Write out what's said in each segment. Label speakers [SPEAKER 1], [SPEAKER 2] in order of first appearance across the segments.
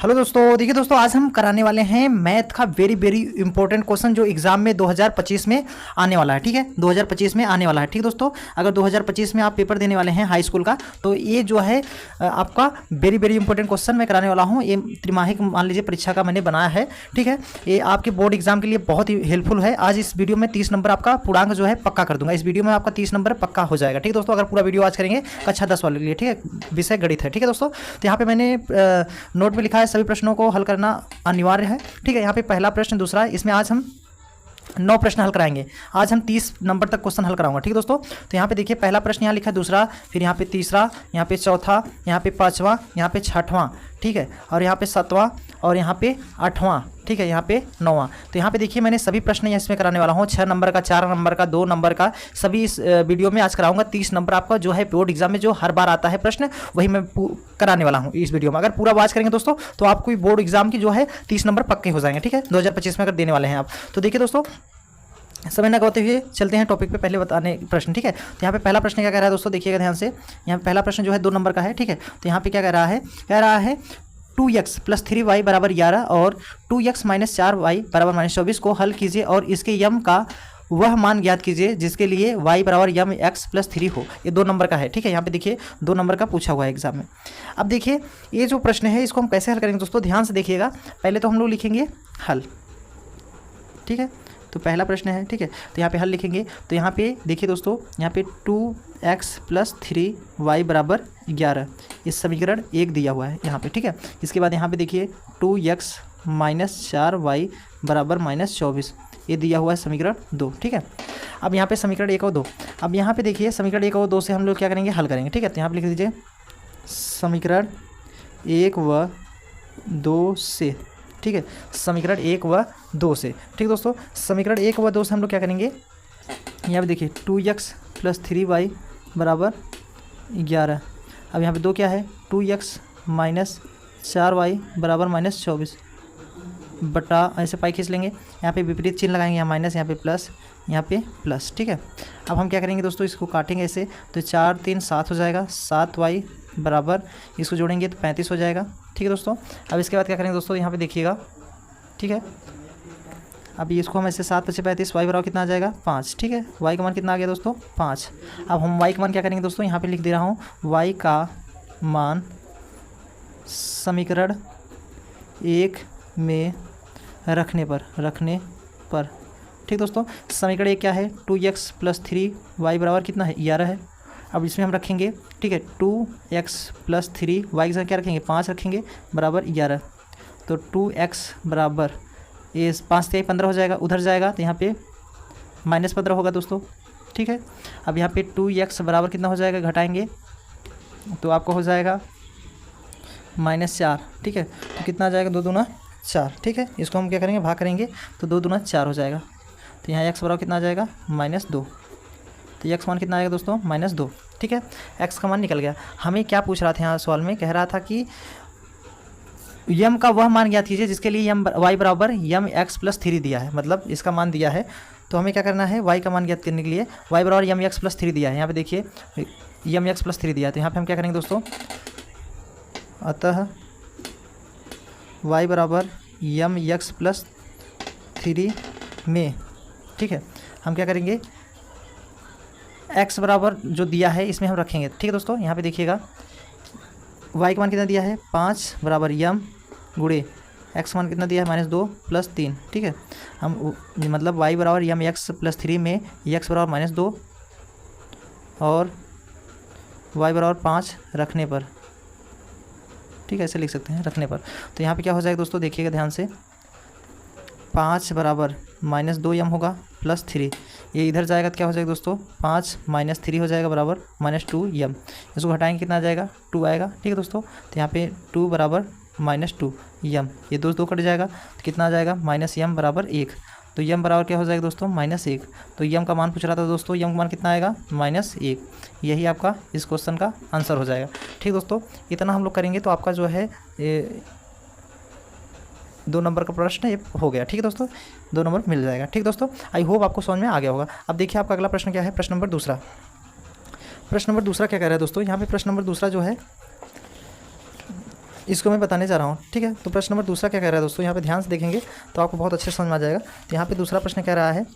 [SPEAKER 1] Hello दोस्तों, देखिए दोस्तों, आज हम कराने वाले हैं मैथ का वेरी इंपॉर्टेंट क्वेश्चन जो एग्जाम में 2025 में आने वाला है। ठीक है, 2025 में आने वाला है। ठीक दोस्तों, अगर 2025 में आप पेपर देने वाले हैं हाई स्कूल का, तो ये जो है आपका वेरी इंपॉर्टेंट क्वेश्चन मैं कराने वाला हूँ। ये त्रिमासिक मान लीजिए परीक्षा का मैंने बनाया है। ठीक है, ये आपके बोर्ड एग्जाम के लिए बहुत ही हेल्पफुल है। आज इस वीडियो में 30 नंबर आपका पूर्णांक जो है पक्का कर दूंगा। इस वीडियो में आपका 30 नंबर पक्का हो जाएगा। ठीक दोस्तों, अगर पूरा वीडियो आज करेंगे कक्षा 10 वाले के लिए। ठीक है, विषय गणित है। ठीक है दोस्तों, तो यहाँ पे मैंने नोट में लिखा है सभी प्रश्नों को हल करना अनिवार्य है। ठीक है, यहाँ पे पहला प्रश्न, दूसरा, इसमें आज हम 9 प्रश्न हल कराएंगे। आज हम 30 नंबर तक क्वेश्चन हल कराऊंगा। ठीक है दोस्तों, तो यहाँ पे देखिए पहला प्रश्न यहाँ लिखा है, दूसरा, फिर यहाँ पे तीसरा, यहाँ पे चौथा, यहाँ पे पांचवा, यहाँ पे छठवां। ठीक है, और यहाँ पे सातवां, और यहाँ पे आठवां। ठीक है, यहाँ पे 9वां। तो यहाँ पे देखिए मैंने सभी प्रश्न इसमें कराने वाला हूँ। 6 नंबर का, 4 नंबर का, 2 नंबर का, सभी इस वीडियो में आज कराऊंगा। 30 नंबर आपका जो है बोर्ड एग्जाम में जो हर बार आता है प्रश्न, वही मैं कराने वाला हूँ इस वीडियो में। अगर पूरा वाच करेंगे दोस्तों तो आपको बोर्ड एग्जाम की जो है 30 नंबर पक्के हो जाएंगे। ठीक है, 2025 में अगर देने वाले हैं आप। तो देखिए दोस्तों, समय न गवाते हुए चलते हैं टॉपिक पे, पहले बताने प्रश्न। ठीक है, तो यहाँ पे पहला प्रश्न क्या कह रहा है दोस्तों, देखिएगा ध्यान से। यहाँ पे पहला प्रश्न जो है 2 नंबर का है। ठीक है, तो यहाँ पे क्या कह रहा है 2x + 3y = 11 और 2x - 4y = -24 को हल कीजिए और इसके यम का वह मान ज्ञात कीजिए जिसके लिए y = mx + 3 हो। ये 2 नंबर का है। ठीक है, यहाँ पे देखिए 2 नंबर का पूछा हुआ है एग्जाम में। अब देखिए ये जो प्रश्न है इसको हम कैसे हल करेंगे दोस्तों, ध्यान से देखिएगा। पहले तो हम लोग लिखेंगे हल। ठीक है, तो पहला प्रश्न है। ठीक है, तो यहाँ पे हल लिखेंगे। तो यहाँ पे देखिए दोस्तों, यहाँ पे 2x + 3y = 11, इस समीकरण 1 दिया हुआ है यहाँ पे। ठीक है, इसके बाद यहाँ पे देखिए 2x - 4y = -24, ये दिया हुआ है समीकरण 2। ठीक है, अब यहाँ पे समीकरण 1 और 2। अब यहाँ पे देखिए समीकरण 1 और 2 से हम लोग क्या करेंगे, हल करेंगे। ठीक है, तो यहाँ पे लिख दीजिए समीकरण 1 व 2 से। ठीक है, समीकरण 1 व 2 से। ठीक दोस्तों, समीकरण 1 व 2 से हम लोग क्या करेंगे, यहाँ पे देखिए 2x + 3y = 11। अब यहाँ पे 2 क्या है, 2x - 4y = -24 बटा, ऐसे पाई खींच लेंगे। यहाँ पे विपरीत चिन्ह लगाएंगे, यहाँ माइनस, यहाँ पे प्लस, यहाँ पे प्लस। ठीक है, अब हम क्या करेंगे दोस्तों, इसको काटेंगे ऐसे, तो 4 3 7 हो जाएगा, 7y बराबर, इसको जोड़ेंगे तो 35 हो जाएगा। ठीक है दोस्तों, अब इसके बाद क्या करेंगे दोस्तों, यहाँ पे देखिएगा। ठीक है, अब इसको हम ऐसे 7 × 5 = 35, y बराबर कितना आ जाएगा, 5। ठीक है, y का मान कितना आ गया दोस्तों, 5। अब हम y का मान क्या करेंगे दोस्तों, यहाँ पे लिख दे रहा हूँ, y का मान समीकरण 1 में रखने पर। ठीक दोस्तों, समीकरण 1 क्या है, 2x + 3y = कितना है, 11 है। अब इसमें हम रखेंगे, ठीक है, 2x + 3y की जगह क्या रखेंगे, 5 रखेंगे, बराबर 11। तो 2x बराबर, ये 5 से 15 हो जाएगा, उधर जाएगा तो यहाँ पे -15 होगा दोस्तों। ठीक है, अब यहाँ पे 2x बराबर कितना हो जाएगा, घटाएंगे तो आपको हो जाएगा -4। ठीक है, तो कितना आ जाएगा, 2 दूना 4। ठीक है, इसको हम क्या करेंगे, भाग करेंगे तो 2 दूना 4 हो जाएगा। तो यहाँ x बराबर कितना आ जाएगा, -2। तो x मान कितना आएगा दोस्तों, -2। ठीक है, x का मान निकल गया। हमें क्या पूछ रहा था यहाँ सवाल में, कह रहा था कि यम का वह मान ज्ञात कीजिए जिसके लिए y = mx + 3 दिया है, मतलब इसका मान दिया है। तो हमें क्या करना है, y का मान ज्ञात करने के लिए y = mx + 3 दिया है। यहाँ पे देखिए mx + 3 दिया है, तो यहाँ पे हम क्या करेंगे दोस्तों, अतः y = mx + 3 में, ठीक है, हम क्या करेंगे, x बराबर जो दिया है इसमें हम रखेंगे। ठीक है दोस्तों, यहाँ पे देखिएगा y का मान कितना दिया है, 5 = m गुणे x मान कितना दिया है, -2 + 3। ठीक है, हम मतलब y = mx + 3 में x बराबर -2 और y बराबर 5 रखने पर। ठीक है, ऐसे लिख सकते हैं, रखने पर। तो यहाँ पे क्या हो जाएगा दोस्तों, देखिएगा ध्यान से, 5 बराबर -2m होगा + 3, ये इधर जाएगा तो क्या हो जाएगा दोस्तों, 5 - 3 हो जाएगा, बराबर -2m। इसको घटाएंगे कितना आ जाएगा, 2 आएगा। ठीक है दोस्तों, तो यहाँ पे 2 बराबर -2m, ये 2 कट जाएगा तो कितना आ जाएगा, -m बराबर 1। तो m बराबर क्या हो जाएगा दोस्तों, -1। तो m का मान पूछ रहा था दोस्तों, m का मान कितना आएगा, -1। यही आपका इस क्वेश्चन का आंसर हो जाएगा। ठीक दोस्तों, इतना हम लोग करेंगे तो आपका जो है 2 नंबर का प्रश्न ये हो गया। ठीक है दोस्तों, 2 नंबर मिल जाएगा। ठीक दोस्तों, आई होप आपको समझ में आ गया होगा। अब देखिए आपका अगला प्रश्न क्या है, प्रश्न नंबर दूसरा। प्रश्न नंबर दूसरा क्या कह रहा है दोस्तों, यहाँ पे प्रश्न नंबर दूसरा जो है इसको मैं बताने जा रहा हूँ, ठीक है। तो प्रश्न नंबर दूसरा क्या कह रहा है दोस्तों, यहाँ पे ध्यान से देखेंगे तो आपको बहुत अच्छे से समझ में आ जाएगा। तो यहाँ पे दूसरा प्रश्न कह रहा है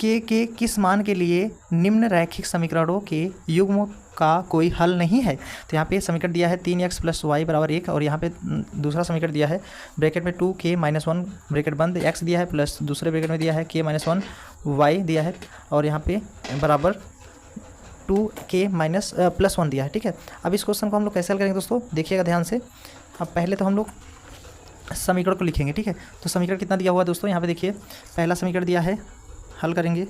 [SPEAKER 1] के किस मान के लिए निम्न रैखिक समीकरणों के युग्म का कोई हल नहीं है। तो यहाँ पे समीकरण दिया है 3x + y = 1 और यहाँ पे दूसरा समीकरण दिया है ब्रैकेट में 2k - 1 ब्रैकेट बंद x दिया है प्लस दूसरे ब्रैकेट में दिया है k - 1 y दिया है और यहाँ पे बराबर 2k + 1 दिया है, ठीक है। अब इस क्वेश्चन को हम लोग कैसे हल करेंगे दोस्तों, देखिएगा ध्यान से। अब पहले तो हम लोग समीकरण को लिखेंगे, ठीक है। तो समीकरण कितना दिया हुआ है दोस्तों, यहाँ पे देखिए पहला समीकरण दिया है, हल करेंगे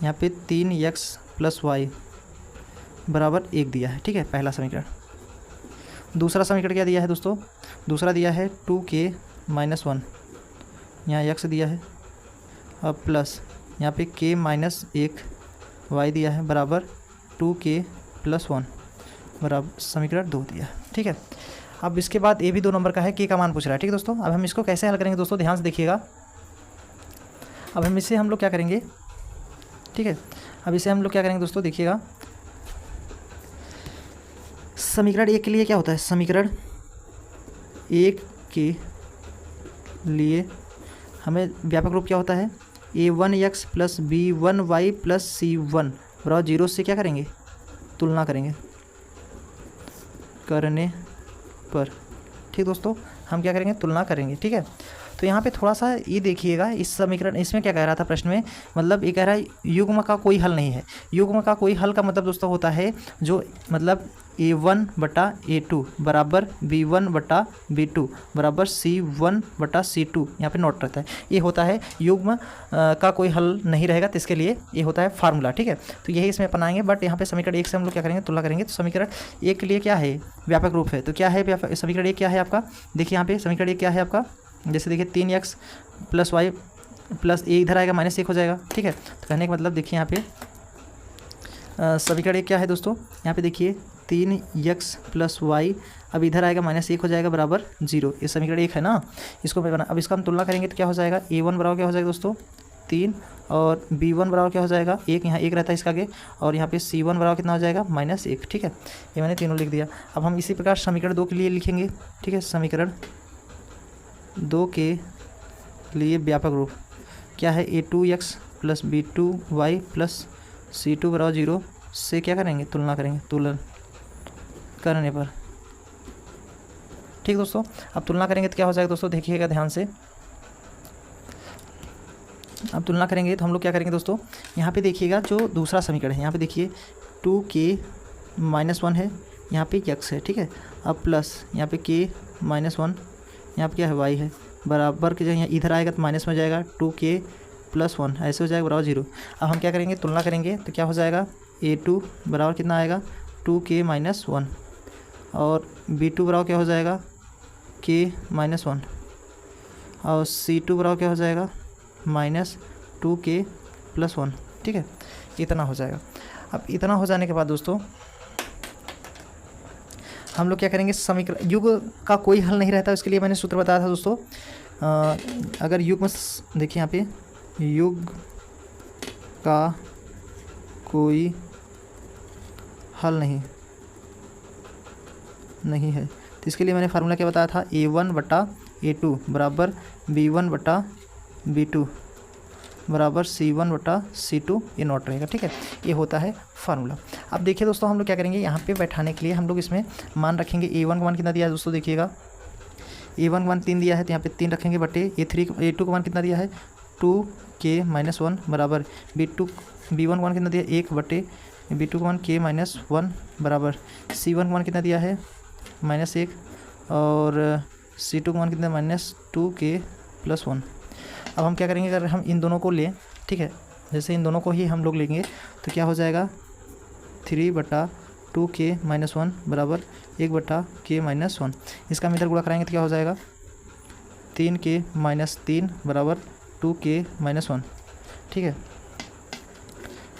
[SPEAKER 1] यहाँ पे 3x + y = 1 दिया है, ठीक है, पहला समीकरण। दूसरा समीकरण क्या दिया है दोस्तों, दूसरा दिया है 2k - 1, यहाँ x दिया है और प्लस यहाँ पे k - 1 y दिया है बराबर 2k + 1 बराबर समीकरण 2 दिया है, ठीक है। अब इसके बाद ये भी 2 नंबर का है, k का मान पूछ रहा है, ठीक है दोस्तों। अब हम इसको कैसे हल करेंगे दोस्तों, ध्यान से देखिएगा। अब हम इसे हम लोग क्या करेंगे, ठीक है। अब इसे हम लोग क्या करेंगे दोस्तों, देखिएगा। समीकरण 1 के लिए क्या होता है, समीकरण 1 के लिए हमें व्यापक रूप क्या होता है, a1x + b1y + c1 = 0 से क्या करेंगे, तुलना करेंगे करने पर, ठीक दोस्तों। हम क्या करेंगे, तुलना करेंगे, ठीक है। तो यहाँ पे थोड़ा सा ये देखिएगा, इस समीकरण इसमें क्या कह रहा था प्रश्न में, मतलब ये कह रहा है युग्म का कोई हल नहीं है। युग्म का कोई हल का मतलब दोस्तों होता है जो मतलब a1/a2 = b1/b2 = c1/c2, यहाँ पे नोट रहता है। ये होता है युग्म का कोई हल नहीं रहेगा, तो इसके लिए ये होता है फार्मूला, ठीक है। तो यही इसमें अपनाएंगे। बट यहाँ पे समीकरण 1 से हम लोग क्या करेंगे, तुलना करेंगे। तो समीकरण 1 के लिए क्या है, व्यापक रूप है। तो क्या है समीकरण 1 क्या है आपका, देखिए यहाँ पे समीकरण 1 क्या है आपका, जैसे देखिए 3x + y + a इधर आएगा -1 हो जाएगा, ठीक है। तो कहने का मतलब देखिए यहाँ पे समीकरण 1 क्या है दोस्तों, यहाँ पे देखिए 3x + y, अब इधर आएगा -1 हो जाएगा बराबर 0। ये समीकरण 1 है ना, इसको मैं बना। अब इसका हम तुलना करेंगे तो क्या हो जाएगा, a1 बराबर क्या हो जाएगा दोस्तों 3 और b1 बराबर क्या हो जाएगा 1, यहाँ 1 रहता है इसका आगे, और यहाँ पे c1 बराबर कितना हो जाएगा -1, ठीक है। ये मैंने तीनों लिख दिया। अब हम इसी प्रकार समीकरण 2 के लिए लिखेंगे, ठीक है। समीकरण 2 के लिए व्यापक रूप क्या है, a2x + b2y + c2 = 0 से क्या करेंगे, तुलना करेंगे, तुलन करने पर, ठीक दोस्तों। अब तुलना करेंगे तो क्या हो जाएगा दोस्तों, देखिएगा ध्यान से। अब तुलना करेंगे तो हम लोग क्या करेंगे दोस्तों, यहाँ पे देखिएगा जो दूसरा समीकरण है, यहाँ पे देखिए 2k - 1 है, यहाँ पे x है, ठीक है। अब प्लस यहाँ पे k - 1, यहाँ पे क्या है y है, बराबर के जगह इधर आएगा तो माइनस में जाएगा 2k + 1, ऐसे हो जाएगा बराबर 0। अब हम क्या करेंगे, तुलना करेंगे तो क्या हो जाएगा, a2 बराबर कितना आएगा 2k - 1 और b2 बराबर क्या हो जाएगा k - 1 और c2 बराबर क्या हो जाएगा -2k + 1, ठीक है। इतना हो जाएगा। अब इतना हो जाने के बाद दोस्तों हम लोग क्या करेंगे, समीकरण युग्म का कोई हल नहीं रहता, इसके लिए मैंने सूत्र बताया था दोस्तों। अगर युग्म देखिए यहाँ पे युग्म का कोई हल नहीं है, तो इसके लिए मैंने फार्मूला क्या बताया था, a1/a2 = b1/b2 = c1/c2, ये नोट रहेगा, ठीक है। ये होता है फार्मूला। अब देखिए दोस्तों हम लोग क्या करेंगे, यहाँ पे बैठाने के लिए हम लोग इसमें मान रखेंगे। a1 का मान कितना दिया है दोस्तों, देखिएगा a1 का मान 3 दिया है, तो यहाँ पे 3 रखेंगे बटे a2 का मान कितना दिया है 2k - 1 बराबर b1 का मान कितना दिया है 1 बटे b2 का मान k - 1 बराबर c1 का मान कितना दिया है -1 और c2 का मान कितना -2k + 1। अब हम क्या करेंगे, अगर हम इन दोनों को लें, ठीक है, जैसे इन दोनों को ही हम लोग लेंगे तो क्या हो जाएगा 3/2k - 1 बराबर 1/k - 1। इसका हम इधर गुणा कराएंगे तो क्या हो जाएगा 3k - 3 बराबर 2k - 1, ठीक है।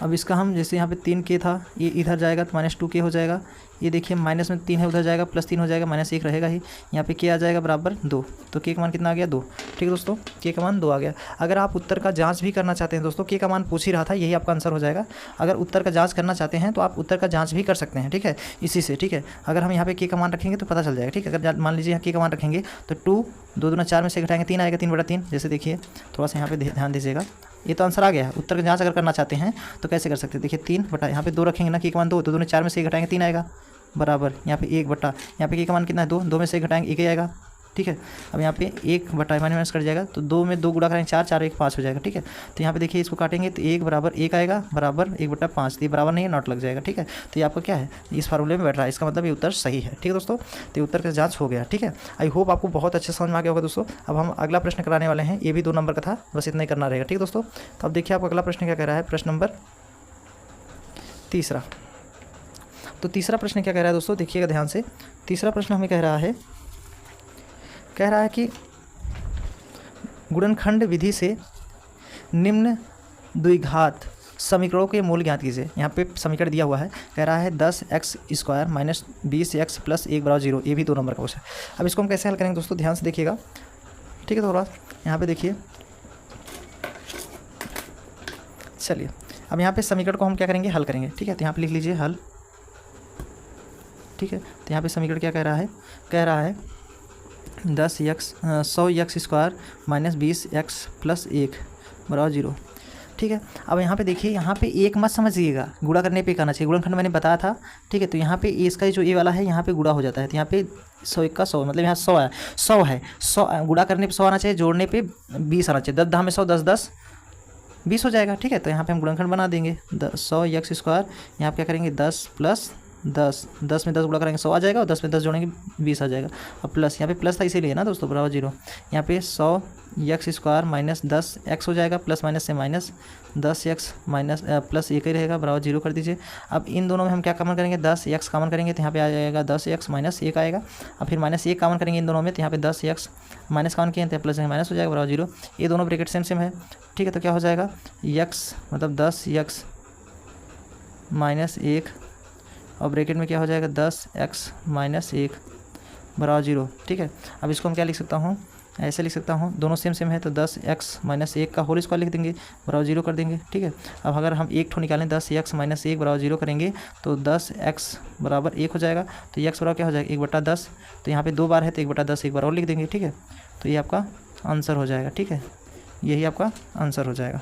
[SPEAKER 1] अब इसका हम जैसे यहाँ पे 3k था, ये इधर जाएगा तो -2k हो जाएगा, ये देखिए माइनस में 3 है, उधर जाएगा प्लस 3 हो जाएगा, -1 रहेगा ही। यहाँ पे के आ जाएगा बराबर 2, तो के का मान कितना आ गया 2। ठीक है दोस्तों, के का मान 2 आ गया। अगर आप उत्तर का जांच भी करना चाहते हैं दोस्तों, के का मान पूछ ही रहा था, यही आपका आंसर हो जाएगा। अगर उत्तर का जांच करना चाहते हैं तो आप उत्तर का जांच भी कर सकते हैं, ठीक है, इसी से। ठीक है, अगर हम यहाँ पे के का मान रखेंगे तो पता चल जाएगा। ठीक है, अगर मान लीजिए यहाँ के का मान रखेंगे तो 2 2 दूना 4 में से घटाएंगे 3 आएगा, 3/3। जैसे देखिए थोड़ा सा यहाँ पे ध्यान दीजिएगा, ये तो आंसर आ गया है। उत्तर का जांच अगर करना चाहते हैं तो कैसे कर सकते हैं, देखिए 3 बटा यहाँ पे 2 रखेंगे ना, के का मान 2, तो 2 ने 4 में से 1 घटाएंगे 3 आएगा बराबर, यहाँ पे 1 बटा, यहाँ पे के का मान कितना है 2, 2 में से 1 घटाएंगे 1 ही आएगा। ठीक है, अब यहाँ पे 1 बटा माइनस कट जाएगा, तो 2 में 2 गुणा करेंगे 4, 4 1 5 हो जाएगा। ठीक है, तो यहाँ पे देखिए इसको काटेंगे तो 1 बराबर 1 आएगा बराबर 1/5, तो ये बराबर नहीं है, नॉट लग जाएगा। ठीक है, तो ये आपका क्या है, इस फार्मूले में बैठ रहा है, इसका मतलब ये उत्तर सही है। ठीक है दोस्तों, तो उत्तर का जांच हो गया। ठीक है, आई होप आपको बहुत अच्छे समझ में आ गया होगा दोस्तों। अब हम अगला प्रश्न कराने वाले हैं, ये भी 2 नंबर का था, बस इतना ही करना रहेगा। ठीक है दोस्तों, तो अब देखिए आपका अगला प्रश्न क्या कह रहा है, प्रश्न नंबर तीसरा। तो तीसरा प्रश्न क्या कह रहा है दोस्तों, देखिएगा ध्यान से। तीसरा प्रश्न हमें कह रहा है कि गुणनखंड विधि से निम्न द्विघात समीकरणों के मूल ज्ञात कीजिए। यहाँ पे समीकरण दिया हुआ है, कह रहा है 10x² माइनस 20x प्लस 1 बराबर 0। ये भी 2 नंबर का क्वेश्चन है। अब इसको हम कैसे हल करेंगे दोस्तों, ध्यान से देखिएगा। ठीक है, थोड़ा यहाँ पे देखिए, चलिए अब यहाँ पे समीकरण को हम क्या करेंगे, हल करेंगे। ठीक है, तो यहाँ पे लिख लीजिए हल। ठीक है, तो यहाँ पे समीकरण क्या कह रहा है 100x² माइनस 20x प्लस 1 बराबर 0। ठीक है, अब यहाँ पे देखिए, यहाँ पे एक मत समझिएगा, गुणा करने पे करना चाहिए। गुणनखंड मैंने बताया था। ठीक है, तो यहाँ पे इसका जो ए वाला है यहाँ पे गुणा हो जाता है, तो यहाँ पे 100 का 100 मतलब यहाँ 100 है, 100 गुणा करने पे 100 आना चाहिए, जोड़ने पे 20 आना चाहिए। 10 10 में 100, 10 10 20 हो जाएगा। ठीक है, तो यहाँ पे हम गुणनखंड बना देंगे 100x², यहाँ पे क्या करेंगे 10 प्लस 10, 10 में 10 गुणा करेंगे 100 आ जाएगा, और 10 में 10 जोड़ेंगे 20 आ जाएगा। अब प्लस, यहाँ पे प्लस था इसीलिए ना दोस्तों, बराबर 0। यहाँ पे 100x² माइनस 10x हो जाएगा, प्लस माइनस से माइनस 10x माइनस प्लस 1 ही रहेगा, बराबर 0 कर दीजिए। अब इन दोनों में हम क्या कॉमन करेंगे, 10x कॉमन करेंगे, तो यहाँ पे आ जाएगा 10x माइनस 1 आएगा। अब फिर माइनस 1 कॉमन करेंगे इन दोनों में, तो यहाँ पे 10x माइनस कॉमन किए तो प्लस माइनस हो जाएगा, बराबर 0। ये दोनों ब्रैकेट सेम है। ठीक है, तो क्या हो जाएगा x मतलब 10x माइनस 1 और ब्रैकेट में क्या हो जाएगा 10x माइनस 1 बराबर 0। ठीक है, अब इसको हम क्या लिख सकता हूँ, ऐसे लिख सकता हूँ, दोनों सेम है, तो 10x माइनस 1 का होल स्क्वायर लिख देंगे, बराबर 0 कर देंगे। ठीक है, अब अगर हम एक ठो निकालें 10x माइनस 1 बराबर 0 करेंगे तो 10x बराबर 1 हो जाएगा, तो x बराबर क्या हो जाएगा 1/10। तो यहाँ पे 2 बार है तो 1/10 एक बार और लिख देंगे। ठीक है, तो ये आपका आंसर हो जाएगा। ठीक है, यही आपका आंसर हो जाएगा।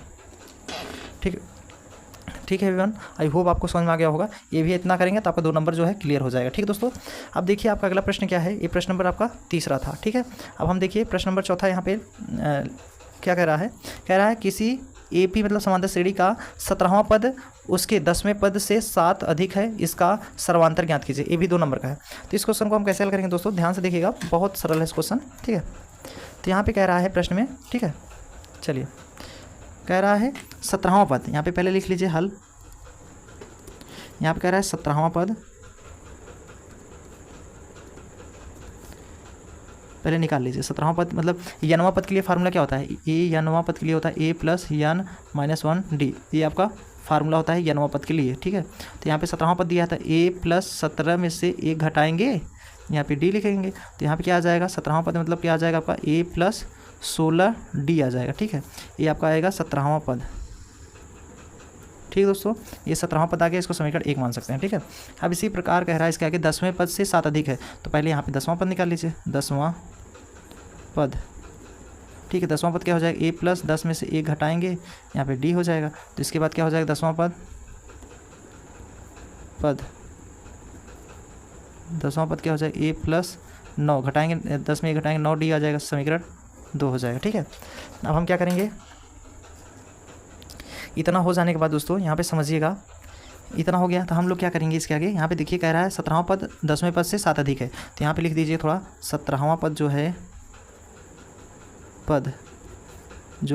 [SPEAKER 1] ठीक है एवरीवन, आई होप आपको समझ में आ गया होगा। ये भी इतना करेंगे तो आपका 2 नंबर जो है क्लियर हो जाएगा। ठीक है दोस्तों, अब देखिए आपका अगला प्रश्न क्या है, ये प्रश्न नंबर आपका तीसरा था। ठीक है, अब हम देखिए प्रश्न नंबर चौथा। यहाँ पे क्या कह रहा है किसी AP मतलब समांतर श्रेणी का 17वां पद उसके 10वें पद से 7 अधिक है, इसका सर्वांतर ज्ञात कीजिए। ये भी 2 नंबर का है। तो इस क्वेश्चन को हम कैसे हल करेंगे दोस्तों, ध्यान से देखिएगा, बहुत सरल है इस क्वेश्चन। ठीक है, तो यहाँ पे कह रहा है प्रश्न में, ठीक है, चलिए कह रहा है 17वां पद, यहाँ पे पहले लिख लीजिए हल। यहाँ पे कह रहा है 17वां पद, पहले निकाल लीजिए 17वां पद मतलब यनवां पद के लिए फार्मूला क्या होता है, ए यनवां पद के लिए होता है a plus N minus 1d, ये आपका फार्मूला होता है यनवां पद के लिए। ठीक है, तो यहाँ पे 17वां पद दिया था, a प्लस 17 में से 1 घटाएंगे, यहाँ पे d लिखेंगे, तो यहाँ पे क्या आ जाएगा 17वां पद मतलब क्या आ जाएगा आपका a प्लस 16d आ जाएगा। ठीक है, ये आपका आएगा 17वां पद। ठीक है दोस्तों, ये 17वां पद आ गया, इसको समीकरण 1 मान सकते हैं। ठीक है, अब इसी प्रकार कह रहा है इसके आगे 10वें पद से 7 अधिक है, तो पहले यहाँ पे 10वां पद निकाल लीजिए, 10वां पद। ठीक है, 10वां पद क्या हो जाएगा a प्लस 10 में से 1 घटाएंगे, यहाँ पे d हो जाएगा, तो इसके बाद क्या हो जाएगा 10वां पद 10वां पद क्या हो जाएगा a प्लस 9 घटाएंगे, 10 में 1 घटाएंगे 9d आ जाएगा, समीकरण 2 हो जाएगा। ठीक है, अब हम क्या करेंगे, इतना हो जाने के बाद दोस्तों यहाँ पे समझिएगा, इतना हो गया तो हम लोग क्या करेंगे इसके आगे, यहाँ पे देखिए कह रहा है 17वां पद 10वें पद से 7 अधिक है, तो यहाँ पे लिख दीजिए थोड़ा 17वां पद जो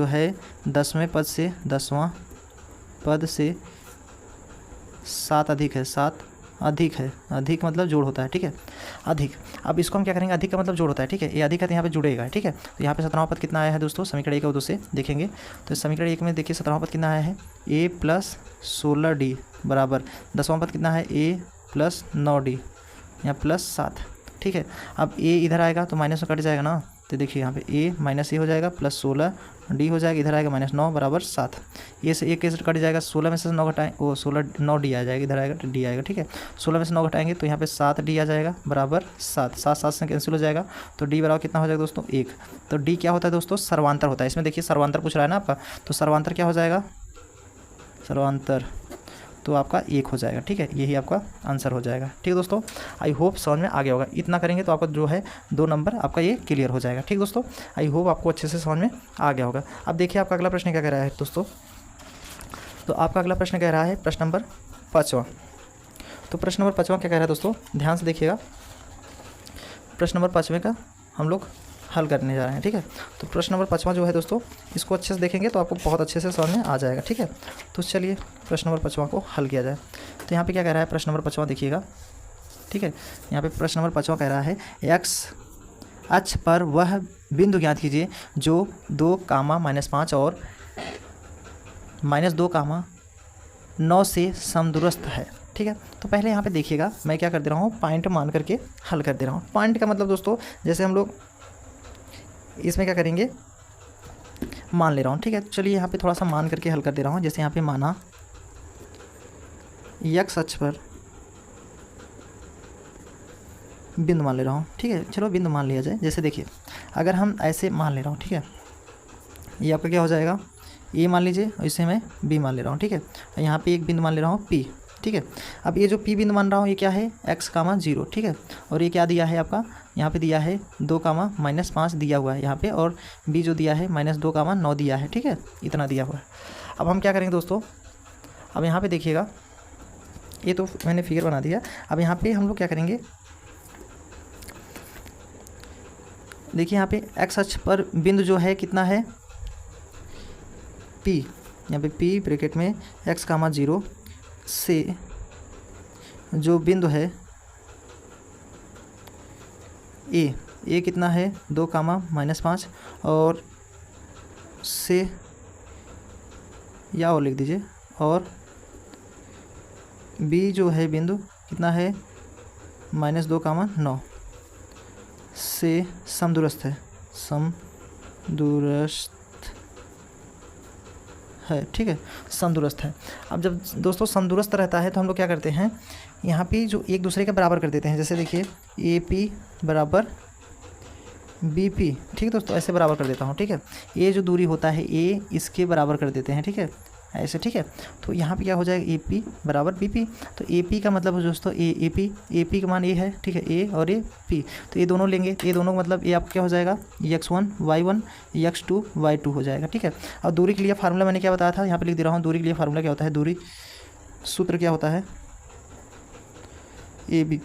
[SPEAKER 1] है 10वें पद से 10वां पद से 7 अधिक है, 7 अधिक है, अधिक मतलब जोड़ होता है। ठीक है, अधिक, अब इसको हम क्या करेंगे, अधिक का मतलब जोड़ होता है। ठीक है, ये अधिक है तो यहाँ पे जुड़ेगा। ठीक है, तो यहाँ पे 17वां पद कितना आया है दोस्तों, समीकरण 1 और 2 से देखेंगे, तो समीकरण 1 में देखिए 17वां पद कितना आया है a प्लस 16d बराबर 10वां पद कितना है a प्लस 9D यहाँ प्लस 7, ठीक है। अब ए इधर आएगा तो माइनस में कट जाएगा ना, तो देखिए यहाँ पे ए माइनस ए हो जाएगा प्लस 16D हो जाएगा, इधर आएगा माइनस 9 बराबर 7। ए से एक कैसे कट जाएगा, 16 में से 9 घटाएं, वो 9D आ जाएगा, इधर आएगा तो डी आएगा, ठीक है। 16 में से 9 घटाएंगे तो यहाँ पे 7D आ जाएगा बराबर 7, 7 से कैंसिल हो जाएगा, तो डी बराबर कितना हो जाएगा दोस्तों 1। तो डी क्या होता है दोस्तों, सर्वांतर होता है। इसमें देखिए सर्वांतर पूछ रहा है ना आपका, तो सर्वांतर क्या हो जाएगा, सर्वांतर तो आपका 1 हो जाएगा, ठीक है। यही आपका आंसर हो जाएगा, ठीक है दोस्तों। आई होप समझ में आ गया होगा, इतना करेंगे तो आपका जो है 2 नंबर आपका ये क्लियर हो जाएगा, ठीक दोस्तों। आई होप आपको अच्छे से समझ में आ गया होगा। अब देखिए आपका अगला प्रश्न क्या कह रहा है दोस्तों, तो आपका अगला प्रश्न कह रहा है प्रश्न नंबर 5वां। तो प्रश्न नंबर 5वां क्या कह रहा है दोस्तों, ध्यान से देखिएगा। प्रश्न नंबर 5वें का हम लोग हल करने जा रहे हैं, ठीक है। तो प्रश्न नंबर 5वां जो है दोस्तों, इसको अच्छे से देखेंगे तो आपको बहुत अच्छे से समझ में आ जाएगा, ठीक है। तो चलिए प्रश्न नंबर 5वां को हल किया जाए। तो यहाँ पे क्या कह रहा है प्रश्न नंबर 5वां देखिएगा, ठीक है। यहाँ पे प्रश्न नंबर 5वां कह रहा है एक्स अक्ष पर वह बिंदु ज्ञात कीजिए जो 2, -5 और -2, 9 से समदूरस्थ है, ठीक है। तो पहले यहाँ पे देखिएगा मैं क्या कर दे रहा हूँ, पॉइंट मान करके हल कर दे रहा हूँ। पॉइंट का मतलब दोस्तों, जैसे हम लोग इसमें क्या करेंगे, मान ले रहा हूँ, ठीक है। चलिए यहाँ पे थोड़ा सा मान करके हल कर दे रहा हूँ। जैसे यहाँ पे माना एक्स अक्ष पर बिंदु मान ले रहा हूँ, ठीक है। चलो बिंदु मान लिया जाए। जैसे देखिए अगर हम ऐसे मान ले रहा हूँ, ठीक है, ये आपका क्या हो जाएगा, ए मान लीजिए और इसे मैं बी मान ले रहा हूँ, ठीक है। यहाँ पे एक बिंदु मान ले रहा हूँ पी, ठीक है। अब ये जो पी बिंदु मान रहा हूँ ये क्या है, x, 0, ठीक है। और ये क्या दिया है आपका, यहाँ पे दिया है 2, -5 दिया हुआ है यहाँ पे, और बी जो दिया है -2, 9 दिया है, ठीक है। इतना दिया हुआ है। अब हम क्या करेंगे दोस्तों, अब यहाँ पे देखिएगा, ये तो मैंने फिगर बना दिया। अब यहाँ पे हम लोग क्या करेंगे, देखिए यहाँ पे एक्स अक्ष पर बिंदु जो है कितना है, पी, यहाँ पे पी ब्रैकेट में x, 0 से जो बिंदु है ए कितना है 2, -5 और से, या और लिख दीजिए, और बी जो है बिंदु कितना है -2, 9 से समदूरस्थ है, समदूरस्थ है, ठीक है, समदूरस्थ है। अब जब दोस्तों समदूरस्थ रहता है तो हम लोग क्या करते हैं, यहाँ पे जो एक दूसरे के बराबर कर देते हैं। जैसे देखिए ए पी बराबर बी पी, ठीक है दोस्तों, ऐसे बराबर कर देता हूँ, ठीक है। ये जो दूरी होता है ए इसके बराबर कर देते हैं, ठीक है, ऐसे, ठीक है। तो यहाँ पे क्या हो जाएगा, ए पी बराबर बी पी। तो ए पी का मतलब दोस्तों ए पी का मान ए है, ठीक है, ए और ए पी, तो ये दोनों लेंगे, ये दोनों मतलब ये आपका क्या हो जाएगा, x1 y1 x2 y2 हो जाएगा, ठीक है। और दूरी के लिए फार्मूला मैंने क्या बताया था, यहाँ पे लिख दे रहा हूँ। दूरी के लिए फार्मूला क्या होता है, दूरी सूत्र क्या होता है, ए बी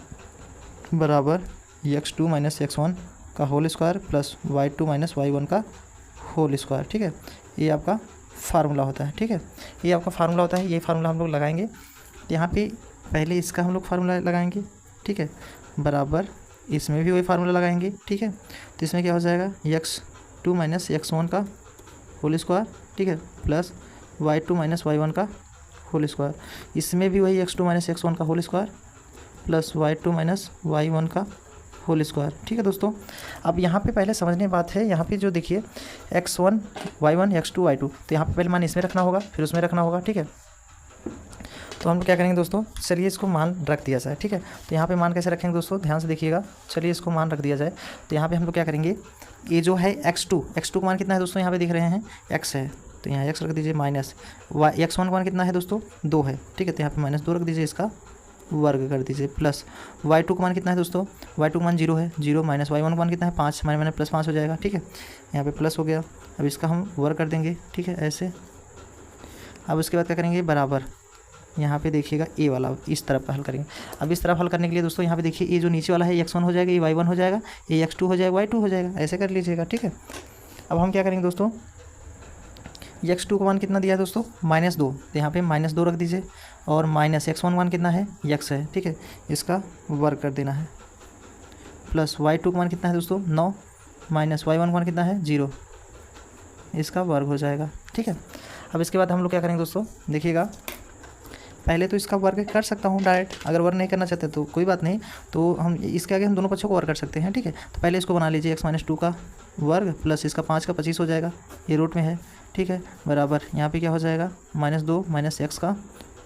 [SPEAKER 1] बराबर x2 - x1 का whole square plus y2 - y1 का होल स्क्वायर, ठीक है। ये आपका फार्मूला होता है, ठीक है, ये आपका फार्मूला होता है। ये फार्मूला हम लोग लगाएंगे यहाँ पे, पहले इसका हम लोग फार्मूला लगाएंगे, ठीक है, बराबर इसमें भी वही फार्मूला लगाएंगे, ठीक है। तो इसमें क्या हो जाएगा, x2 - x1 का होल स्क्वायर, ठीक है, प्लस y2 - y1 का होल स्क्वायर। इसमें भी वही x2 - x1 का whole square plus y2 - y1 का होल स्क्वायर, ठीक है दोस्तों। अब यहाँ पे पहले समझने की बात है, यहाँ पे जो देखिए x1 y1 x2 y2, तो यहाँ पे पहले मान इसमें रखना होगा, फिर उसमें रखना होगा, ठीक है। तो हम लोग क्या करेंगे दोस्तों, चलिए इसको मान रख दिया जाए, ठीक है। तो यहाँ पे मान कैसे रखेंगे दोस्तों, ध्यान से देखिएगा। चलिए इसको मान रख दिया जाए। तो यहाँ पे हम लोग क्या करेंगे, ये जो है x2 का मान कितना है दोस्तों, यहाँ पे दिख रहे हैं x है, तो यहाँ x रख दीजिए, माइनस x1 का मान कितना है दोस्तों 2 है, ठीक है। तो यहाँ पे -2 रख दीजिए, इसका वर्ग कर दीजिए, प्लस y2 का मान कितना है दोस्तों, y2 का मान 0 है, 0 माइनस y1 का मान कितना है 5, माइनस प्लस 5 हो जाएगा, ठीक है। यहाँ पे प्लस हो गया। अब इसका हम वर्ग कर देंगे, ठीक है, ऐसे। अब उसके बाद क्या करेंगे, बराबर यहाँ पे देखिएगा ए वाला इस तरफ हल करेंगे। अब इस तरफ हल करने के लिए दोस्तों यहाँ पे देखिए, ये जो नीचे वाला है x1 हो जाएगा, ये y1 हो जाएगा, ये x2 हो जाएगा, y2 हो जाएगा, ऐसे कर लीजिएगा, ठीक है। अब हम क्या करेंगे दोस्तों, x2 का मान कितना दिया है दोस्तों -2, तो यहाँ पे -2 रख दीजिए, और माइनस x1 मान कितना है x है, ठीक है, इसका वर्ग कर देना है, प्लस y2 का मान कितना है दोस्तों 9, माइनस y1 का मान कितना है 0, इसका वर्ग हो जाएगा, ठीक है। अब इसके बाद हम लोग क्या करेंगे दोस्तों, देखिएगा पहले तो इसका वर्ग कर सकता हूँ डायरेक्ट, अगर वर्ग नहीं करना चाहते तो कोई बात नहीं, तो हम इसके आगे हम दोनों पक्षों को वर्ग कर सकते हैं, ठीक है। तो पहले इसको बना लीजिए, x-2 का वर्ग प्लस इसका 5 का 25 हो जाएगा, ये रूट में है, ठीक है, बराबर यहाँ पे क्या हो जाएगा -2 माइनस x का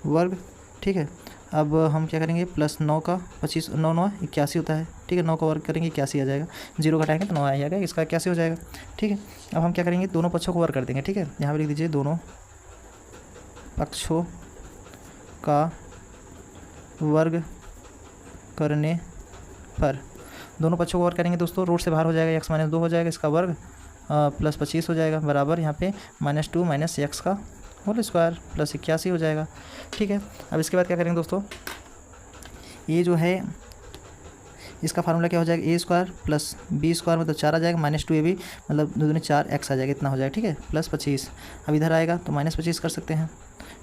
[SPEAKER 1] वर्ग, ठीक है। अब हम क्या करेंगे, प्लस 9 का 25, 9 9 81 होता है, ठीक है, 9 का वर्ग करेंगे 81 आ जाएगा, 0 घटाएंगे तो 9 आ जाएगा, इसका 81 हो जाएगा, ठीक है। अब हम क्या करेंगे, दोनों पक्षों को वर्ग कर देंगे, ठीक है। यहाँ पर लिख दीजिए दोनों पक्षों का वर्ग करने पर, दोनों पक्षों को वर्ग करेंगे दोस्तों, रूट से बाहर हो जाएगा, x-2 हो जाएगा, इसका वर्ग प्लस 25 हो जाएगा, बराबर यहाँ पे -2 माइनस x का होल स्क्वायर प्लस 81 हो जाएगा, ठीक है। अब इसके बाद क्या करेंगे दोस्तों, ये जो है इसका फार्मूला क्या हो जाएगा, ए स्क्वायर प्लस बी स्क्वायर मतलब 4 आ जाएगा, -2ab मतलब 2 दूनी 4 x आ जाएगा, इतना हो जाएगा, ठीक है, प्लस 25। अब इधर आएगा तो -25 कर सकते हैं,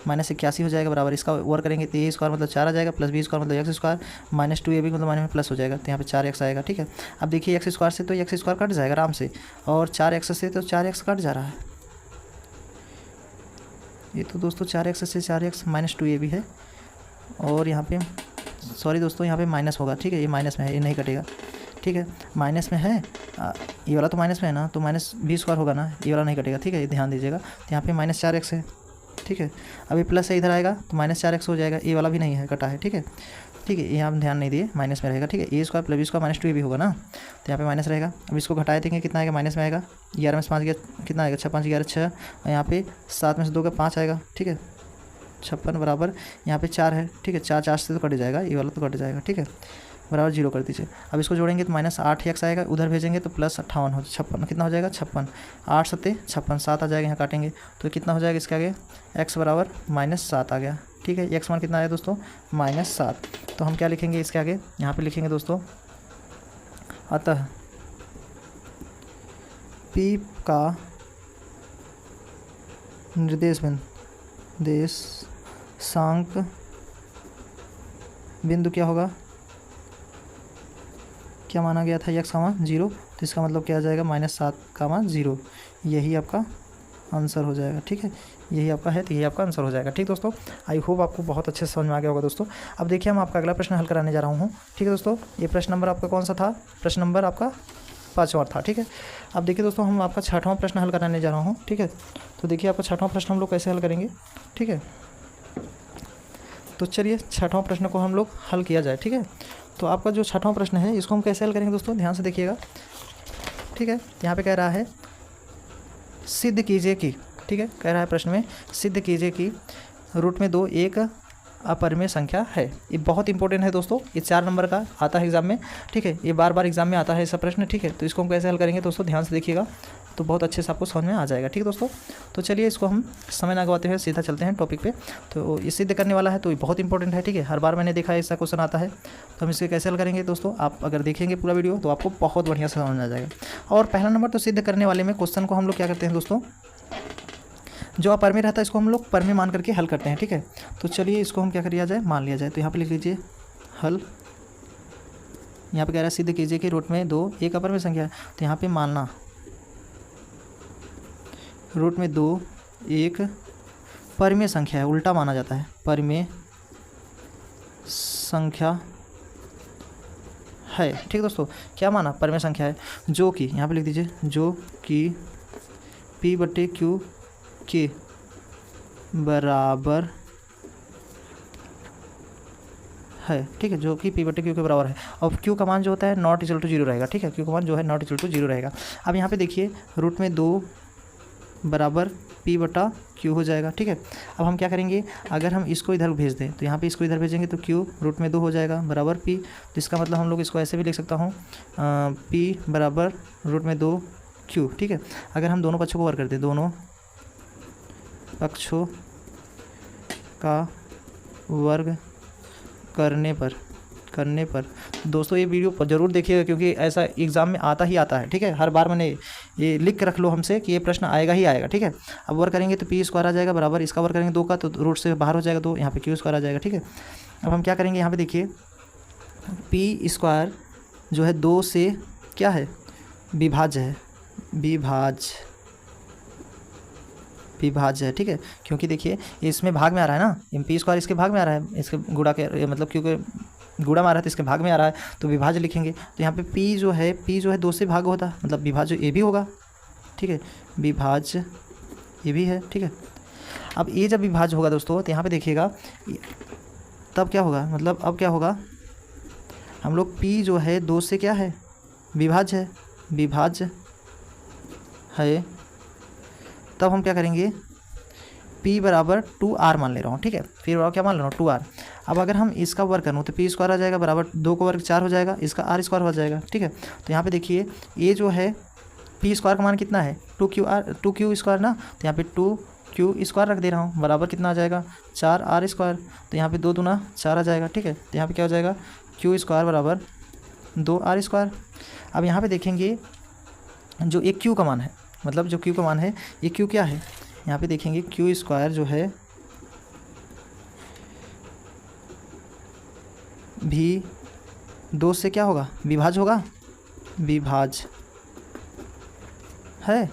[SPEAKER 1] -81 हो जाएगा, बराबर इसका वर्ग करेंगे तो ए स्क्वायर मतलब 4 आ जाएगा, प्लस बी स्क्वायर मतलब x स्क्वायर, -2ab मतलब माइनस में प्लस हो जाएगा, तो यहाँ पे 4x आएगा, ठीक है। अब देखिए x स्क्वायर से तो x स्क्वायर कट जाएगा आराम से, और 4x से तो 4x कट जा रहा है, ये तो दोस्तों 4x से 4x -2ab है, और यहाँ पे सॉरी दोस्तों यहाँ पे माइनस होगा, ठीक है, ये माइनस में है, ये नहीं कटेगा, ठीक है, माइनस में है, ये वाला तो माइनस में है ना, तो माइनस बी स्क्वायर होगा ना, ये वाला नहीं कटेगा, ठीक है, ये ध्यान दीजिएगा। तो यहाँ पे -4x है, ठीक है। अभी प्लस से इधर आएगा तो -4x हो जाएगा, ये वाला भी नहीं है, कटा है, ठीक है, ठीक है, ये हम ध्यान नहीं दिए, माइनस में रहेगा, ठीक है। A square plus B square -2ab होगा ना, तो यहाँ पे माइनस रहेगा। अब इसको घटाए देंगे, कितना आएगा, माइनस में आएगा, 11 में से 5 गया कितना आएगा, 6 5 11 6, और यहाँ पे 7 में से 2 का 5 आएगा, ठीक है, 56 बराबर यहाँ पे 4 है, ठीक है, 4 से तो कट जाएगा, ये वाला तो कट जाएगा, ठीक है, बराबर 0 कर दीजिए। अब इसको जोड़ेंगे तो -8x आएगा, उधर भेजेंगे तो +58 हो 56, कितना हो जाएगा 56, 8 7 56, 7 आ जाएगा, यहाँ काटेंगे तो कितना हो जाएगा, इसके आगे x बराबर -7 आ गया, ठीक है। x मान कितना आया दोस्तों, -7, तो हम क्या लिखेंगे इसके आगे, यहाँ पे लिखेंगे दोस्तों, अतः p का निर्देशांक बिंदु क्या होगा, क्या माना गया था, x, 0, तो इसका मतलब क्या आ जाएगा, -7, 0, यही आपका आंसर हो जाएगा, ठीक है, यही आपका है, तो यही आपका आंसर हो जाएगा, ठीक दोस्तों। आई होप आपको बहुत अच्छे से समझ में आ गया होगा दोस्तों। अब देखिए हम आपका अगला प्रश्न हल कराने जा रहा हूँ, ठीक है दोस्तों। ये प्रश्न नंबर आपका कौन सा था, प्रश्न नंबर आपका 5वां था, ठीक है। अब देखिए दोस्तों हम आपका 6वां प्रश्न हल कराने जा रहा हूँ, ठीक है। तो देखिए आपका 6वां प्रश्न हम लोग कैसे हल करेंगे, ठीक है। तो चलिए 6वां प्रश्न को हम लोग हल किया जाए, ठीक है। तो आपका जो 6वां प्रश्न है इसको हम कैसे हल करेंगे दोस्तों, ध्यान से देखिएगा, ठीक है। यहाँ पे कह रहा है सिद्ध कीजिए कि, ठीक है, कह रहा है प्रश्न में सिद्ध कीजिए कि √2 एक अपरिमेय संख्या है। ये बहुत इंपॉर्टेंट है दोस्तों, ये 4 नंबर का आता है एग्जाम में, ठीक है, ये बार बार एग्जाम में आता है ऐसा प्रश्न, ठीक है। तो इसको हम कैसे हल करेंगे दोस्तों, ध्यान से देखिएगा, तो बहुत अच्छे से आपको समझ में आ जाएगा, ठीक है दोस्तों। तो चलिए इसको हम समय ना गवाते हुए सीधा चलते हैं टॉपिक पे। तो ये सिद्ध करने वाला है, तो ये बहुत इंपॉर्टेंट है, ठीक है, हर बार मैंने देखा है ऐसा क्वेश्चन आता है। तो हम इसके कैसे हल करेंगे दोस्तों, आप अगर देखेंगे पूरा वीडियो तो आपको बहुत बढ़िया से समझ में आ जाएगा। और पहला नंबर तो सिद्ध करने वाले में क्वेश्चन को हम लोग क्या करते हैं दोस्तों, जो अपरिमेय रहता है इसको हम लोग परिमेय मान करके हल करते हैं, ठीक है। तो चलिए इसको हम क्या कर लिया जाए, मान लिया जाए। तो यहाँ पे लिख लीजिए हल, यहाँ पे कह रहा है सिद्ध कीजिए कि √2 एक अपरिमेय संख्या है। तो यहाँ पे मानना √2 एक परिमेय संख्या है, उल्टा माना जाता है, परिमेय संख्या है, ठीक दोस्तों। क्या माना, परिमेय संख्या है, जो कि यहाँ पे लिख दीजिए, जो कि P/Q के बराबर है, ठीक है, जो कि P/Q के बराबर है। और Q का मान जो होता है ≠0 रहेगा, ठीक है, Q का मान जो है ≠0 रहेगा। अब यहाँ पे देखिए √2 बराबर P/Q हो जाएगा, ठीक है। अब हम क्या करेंगे, अगर हम इसको इधर भेज दें तो यहाँ पे इसको इधर भेजेंगे तो Q √2 हो जाएगा बराबर P। तो इसका मतलब हम लोग इसको ऐसे भी लिख सकता हूँ, P बराबर √2 Q, ठीक है। अगर हम दोनों पक्षों को वर्ग कर दें, दोनों पक्षों का वर्ग करने पर दोस्तों ये वीडियो ज़रूर देखिएगा, क्योंकि ऐसा एग्ज़ाम में आता ही आता है, ठीक है। हर बार मैंने ये लिख के रख लो हमसे कि ये प्रश्न आएगा ही आएगा, ठीक है। अब वर्ग करेंगे तो P² आ जाएगा बराबर, इसका वर्ग करेंगे 2 का तो रूट से बाहर हो जाएगा 2, यहाँ पे Q² आ जाएगा, ठीक है। अब हम क्या करेंगे, यहाँ पे देखिए P² जो है 2 से क्या है, विभाज्य है, विभाज्य विभाज्य है, ठीक है। क्योंकि देखिए इसमें भाग में आ रहा है ना, पी स्क्वायर इसके भाग में आ रहा है, इसके गुणा के मतलब क्योंकि गुणा में आ रहा है तो इसके भाग में आ रहा है, तो विभाज्य लिखेंगे। तो यहाँ पे पी जो है 2 से भाग होता है, मतलब विभाज्य ए भी होगा, ठीक है, विभाज्य ये भी है, ठीक है। अब ये जब विभाज्य होगा दोस्तों तो यहाँ पे देखिएगा तब क्या होगा, मतलब अब क्या होगा, हम लोग p जो है 2 से क्या है, विभाज्य है, विभाज्य है। तब हम क्या करेंगे, p बराबर 2r मान ले रहा हूँ, ठीक है। फिर क्या मान ले रहा हूँ, 2r। अब अगर हम इसका वर्ग करूँ तो p स्क्वायर आ जाएगा बराबर 2 का वर्ग 4 हो जाएगा, इसका r स्क्वायर हो जाएगा, ठीक है। तो यहाँ पे देखिए ये जो है p स्क्वायर का मान कितना है, 2q स्क्वायर ना, तो यहाँ पे 2q स्क्वायर रख दे रहा हूँ, बराबर कितना आ जाएगा, 4r स्क्वायर। तो यहाँ पे 2 दूना 4 आ जाएगा, ठीक है। तो यहाँ पे क्या हो जाएगा, q स्क्वायर बराबर 2r स्क्वायर। अब यहाँ पे देखेंगे जो एक q का मान है, मतलब जो q का मान है, ये q क्या है, यहाँ पे देखेंगे q स्क्वायर जो है भी 2 से क्या होगा, विभाज्य होगा, विभाज्य है,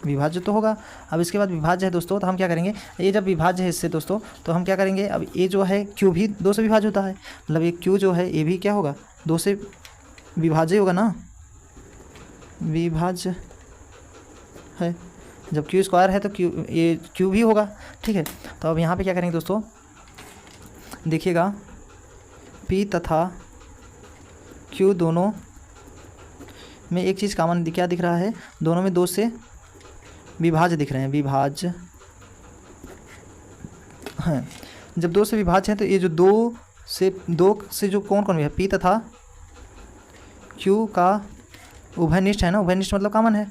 [SPEAKER 1] विभाज्य तो होगा। अब इसके बाद विभाज्य है दोस्तों, तो हम क्या करेंगे, ये जब विभाज्य है इससे दोस्तों तो हम क्या करेंगे, अब ये जो है q भी 2 से विभाज्य होता है, मतलब ये q जो है ये भी क्या होगा, 2 से विभाज्य होगा ना, विभाज्य है। जब q स्क्वायर है तो ये q भी होगा, ठीक है। तो अब यहाँ पे क्या करेंगे दोस्तों, देखिएगा p तथा q दोनों में एक चीज़ कॉमन क्या दिख रहा है, दोनों में 2 से विभाज्य दिख रहे हैं, विभाज्य हैं। जब 2 से विभाज्य हैं तो ये जो 2 से जो कौन कौन भी है, p तथा q का उभयनिष्ठ है ना, उभयनिष्ठ मतलब कॉमन है,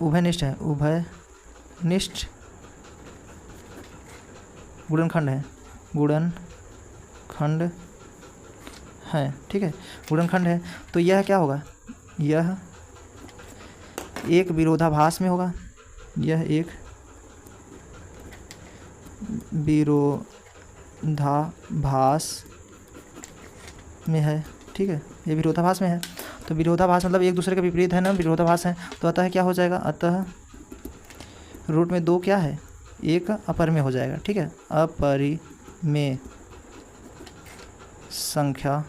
[SPEAKER 1] उभयनिष्ठ है, उभयनिष्ठ गुणनखंड है, गुणनखंड है, ठीक है, गुणनखंड है। तो यह क्या होगा, यह एक विरोधाभास में होगा, यह एक विरोधाभास में है, ठीक है, ये विरोधाभास में है। तो विरोधाभास मतलब एक दूसरे के विपरीत है ना, विरोधाभास है। तो अतः क्या हो जाएगा, अतः रूट में 2 क्या है, एक अपरिमेय हो जाएगा, ठीक है, अपरिमेय संख्या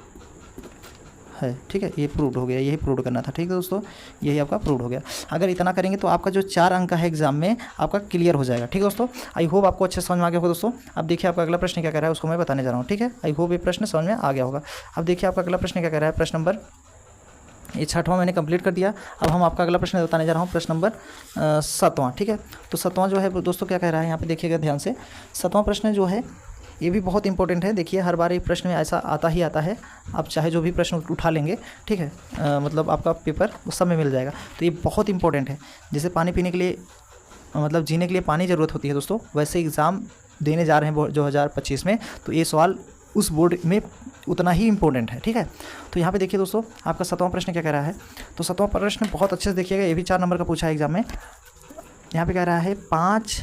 [SPEAKER 1] है, ठीक है। ये प्रूव्ड हो गया, यही प्रूव करना था, ठीक है दोस्तों, यही आपका प्रूव हो गया। अगर इतना करेंगे तो आपका जो 4 अंक का है एग्जाम में आपका क्लियर हो जाएगा, ठीक है दोस्तों। आई होप आपको अच्छे समझ में आ गया होगा दोस्तों। अब देखिए आपका अगला प्रश्न क्या कह रहा है, उसको मैं बताने जा रहा हूँ, ठीक है। आई होप ये प्रश्न समझ में आ गया होगा। अब देखिए आपका अगला प्रश्न क्या कह रहा है, प्रश्न नंबर, ये 6वां मैंने कंप्लीट कर दिया। अब हम आपका अगला प्रश्न बताने जा रहा हूँ, प्रश्न नंबर 7वां, ठीक है। तो 7वां जो है दोस्तों क्या कह रहा है, यहाँ पे देखिएगा ध्यान से। 7वां प्रश्न जो है ये भी बहुत इंपॉर्टेंट है। देखिए हर बार ये प्रश्न में ऐसा आता ही आता है, आप चाहे जो भी प्रश्न उठा लेंगे, ठीक है, मतलब आपका पेपर उस सब में मिल जाएगा। तो ये बहुत इंपॉर्टेंट है। जैसे पानी पीने के लिए, मतलब जीने के लिए पानी ज़रूरत होती है दोस्तों, वैसे एग्ज़ाम देने जा रहे हैं 2025 में, तो ये सवाल उस बोर्ड में उतना ही इम्पोर्टेंट है, ठीक है। तो यहाँ पे देखिए दोस्तों आपका 7वां प्रश्न क्या कह रहा है। तो 7वां प्रश्न बहुत अच्छे से देखिएगा, ये भी 4 नंबर का पूछा है एग्जाम में। यहाँ पे कह रहा है 5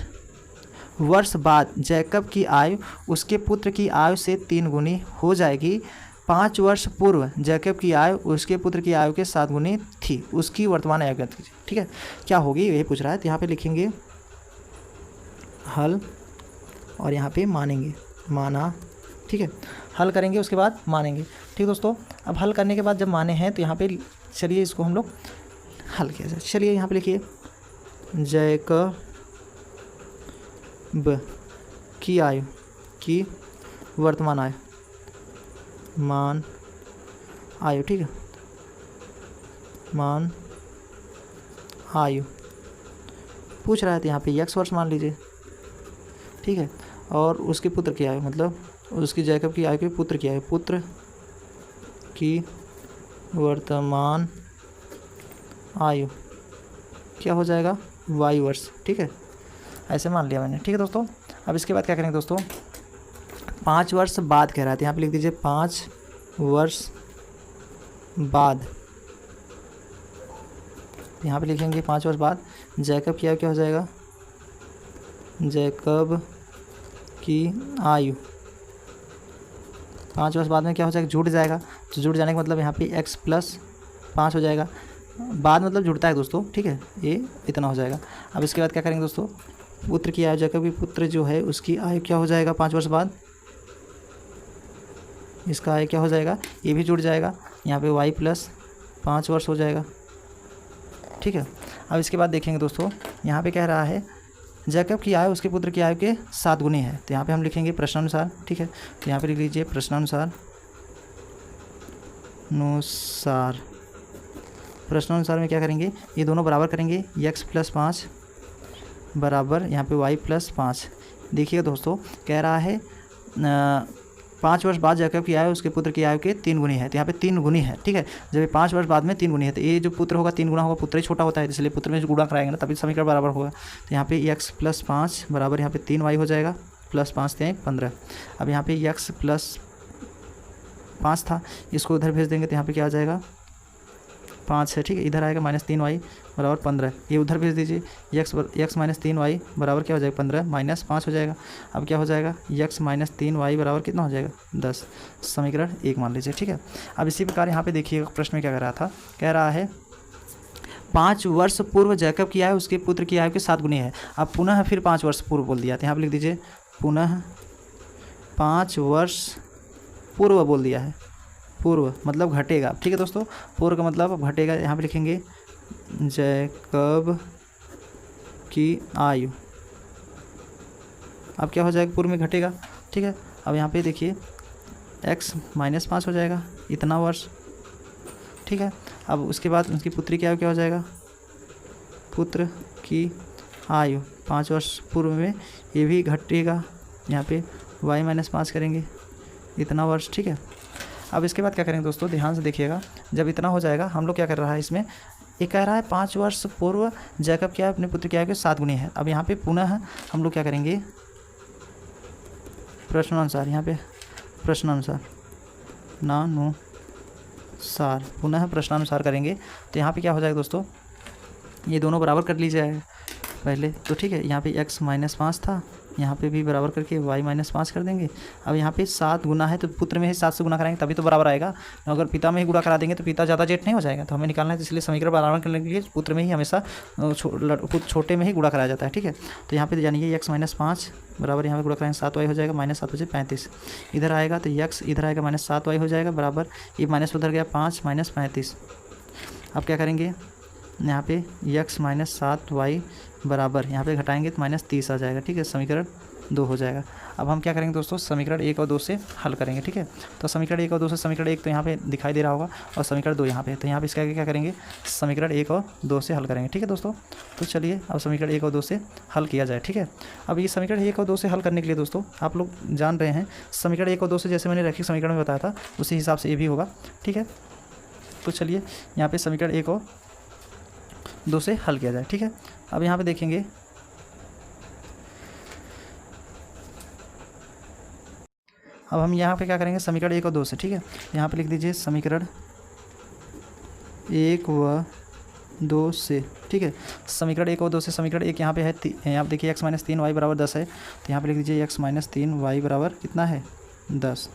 [SPEAKER 1] वर्ष बाद जैकब की आयु उसके पुत्र की आयु से 3 गुनी हो जाएगी। 5 वर्ष पूर्व जैकब की आयु उसके पुत्र की आयु के 7 गुनी थी, उसकी वर्तमान आयु क्या थी, ठीक है, क्या होगी, यही पूछ रहा है। तो यहाँ पे लिखेंगे हल और यहाँ पे मानेंगे, माना, ठीक है, हल करेंगे उसके बाद मानेंगे, ठीक दोस्तों। अब हल करने के बाद जब माने हैं तो यहाँ पे चलिए इसको हम लोग हल किया जाए। चलिए यहाँ पे लिखिए जैकब की आयु की वर्तमान आयु, मान आयु, ठीक है, मान आयु पूछ रहा है। तो यहाँ पे x वर्ष मान लीजिए, ठीक है, और उसके पुत्र की आयु, मतलब उसकी जैकब की आयु के पुत्र की आयु, पुत्र की वर्तमान आयु क्या हो जाएगा, y वर्ष, ठीक है, ऐसे मान लिया मैंने, ठीक है दोस्तों। अब इसके बाद क्या करेंगे दोस्तों, 5 वर्ष बाद कह रहा है, यहाँ पे लिख दीजिए 5 वर्ष बाद, यहाँ पे लिखेंगे 5 वर्ष बाद जैकब की आयु क्या हो जाएगा, जैकब की आयु 5 वर्ष बाद में क्या हो जाएगा, जुड़ जाएगा। तो जुड़ जाने का मतलब यहाँ पे x + 5 हो जाएगा, बाद मतलब जुड़ता है दोस्तों, ठीक है, ये इतना हो जाएगा। अब इसके बाद क्या करेंगे दोस्तों, पुत्र की आयु, जैकब की पुत्र जो है उसकी आयु क्या हो जाएगा 5 वर्ष बाद, इसका आयु क्या हो जाएगा, ये भी जुड़ जाएगा, यहाँ पे y प्लस 5 वर्ष हो जाएगा। ठीक है, अब इसके बाद देखेंगे दोस्तों, यहाँ पे कह रहा है जैकब की आयु उसके पुत्र की आयु के 7 गुनी है। तो यहाँ पे हम लिखेंगे प्रश्नानुसार। ठीक है, तो यहाँ पे लिख लीजिए प्रश्नानुसार, प्रश्नानुसार में क्या करेंगे, ये दोनों बराबर करेंगे, x प्लस 5 बराबर यहाँ पे y प्लस 5। देखिए दोस्तों, कह रहा है 5 वर्ष बाद जैकब की आयु उसके पुत्र की आयु के 3 गुनी है। तो यहाँ पे 3 गुनी है। ठीक है, जब ये 5 वर्ष बाद में 3 गुनी है तो ये जो पुत्र होगा 3 गुना होगा, पुत्र ही छोटा होता है, इसलिए पुत्र में जो गुणा कराएंगे ना तभी समीकरण बराबर होगा। तो यहाँ पे x प्लस 5 बराबर यहाँ पे 3y हो जाएगा, प्लस 5 × 15। अब यहाँ पे x प्लस 5 था, इसको उधर भेज देंगे तो यहाँ पे क्या आ जाएगा 5 है। ठीक है, इधर आएगा -3y बराबर 15, ये उधर भेज दीजिए, x माइनस 3y बराबर क्या हो जाएगा 15 माइनस 5 हो जाएगा। अब क्या हो जाएगा x माइनस 3y बराबर कितना हो जाएगा 10, समीकरण 1 मान लीजिए। ठीक है, अब इसी प्रकार यहाँ पे देखिएगा प्रश्न में क्या कह रहा था, कह रहा है 5 वर्ष पूर्व जैकब की आयु उसके पुत्र की आयु के 7 गुनी है। अब पुनः फिर 5 वर्ष पूर्व बोल दिया, तो यहाँ पर लिख दीजिए पुनः 5 वर्ष पूर्व बोल दिया है, पूर्व मतलब घटेगा। ठीक है दोस्तों, पूर्व का मतलब घटेगा, यहाँ पे लिखेंगे जैकब की आयु। अब क्या हो जाएगा, पूर्व में घटेगा। ठीक है, अब यहाँ पे देखिए x माइनस 5 हो जाएगा, इतना वर्ष। ठीक है, अब उसके बाद उसकी पुत्री की आयु क्या हो जाएगा, पुत्र की आयु 5 वर्ष पूर्व में, ये भी घटेगा, यहाँ पे y माइनस 5 करेंगे, इतना वर्ष। ठीक है, अब इसके बाद क्या करेंगे दोस्तों, ध्यान से देखिएगा, जब इतना हो जाएगा हम लोग क्या कर रहा है इसमें, ये कह रहा है 5 वर्ष पूर्व जैकब क्या अपने पुत्र की आयु के 7 गुनी है। अब यहाँ पे पुनः हम लोग क्या करेंगे प्रश्नानुसार, यहाँ पे प्रश्नानुसार पुनः प्रश्नानुसार करेंगे। तो यहाँ पे क्या हो जाएगा दोस्तों, ये दोनों बराबर कर लीजिए पहले तो। ठीक है, यहाँ पे x माइनस 5 था, यहाँ पे भी बराबर करके y माइनस 5 कर देंगे। अब यहाँ पे 7 गुना है तो पुत्र में ही 7 से गुना कराएंगे तभी तो बराबर आएगा। अगर पिता में ही गुणा करा देंगे तो पिता ज़्यादा जेठ नहीं हो जाएगा, तो हमें निकालना है। तो इसलिए समीकरण बराबर करने के लिए पुत्र में ही हमेशा छोटे में ही गुणा कराया जाता है। ठीक है, तो यहाँ पे जानिए x माइनस 5 बराबर यहाँ पे गुणा कराएंगे 7y हो जाएगा, माइनस 7 बचे 35, इधर आएगा तो x इधर आएगा माइनस 7y हो जाएगा बराबर, ये माइनस उधर गया 5 माइनस 35। अब क्या करेंगे, यहाँ पे x माइनस 7y बराबर यहाँ पे घटाएंगे तो माइनस 30 आ जाएगा। ठीक है, समीकरण 2 हो जाएगा। अब हम क्या करेंगे दोस्तों, समीकरण 1 और 2 से हल करेंगे। ठीक है, तो समीकरण 1 और 2 से, समीकरण 1 तो यहाँ पे दिखाई दे रहा होगा और समीकरण 2 यहाँ पे, तो यहाँ पे इसका क्या करेंगे, समीकरण 1 और 2 से हल करेंगे। ठीक है दोस्तों, तो चलिए अब समीकरण 1 और 2 से हल किया जाए। ठीक है, अब ये समीकरण 1 और 2 से हल करने के लिए दोस्तों आप लोग जान रहे हैं, समीकरण 1 और 2 से जैसे मैंने रैखिक समीकरण में बताया था उसी हिसाब से ये भी होगा। ठीक है, तो चलिए यहाँ पे समीकरण 1 और 2 से हल किया जाए। ठीक है, अब यहाँ पे देखेंगे, अब हम यहाँ पे क्या करेंगे, समीकरण 1 और 2 से। ठीक है, यहाँ पे लिख दीजिए समीकरण 1 व 2 से। ठीक है, समीकरण 1 और 2 से, समीकरण 1 यहाँ पे है, यहाँ पे देखिए x माइनस 3y बराबर 10 है, तो यहाँ पे लिख दीजिए x माइनस 3y बराबर कितना है 10।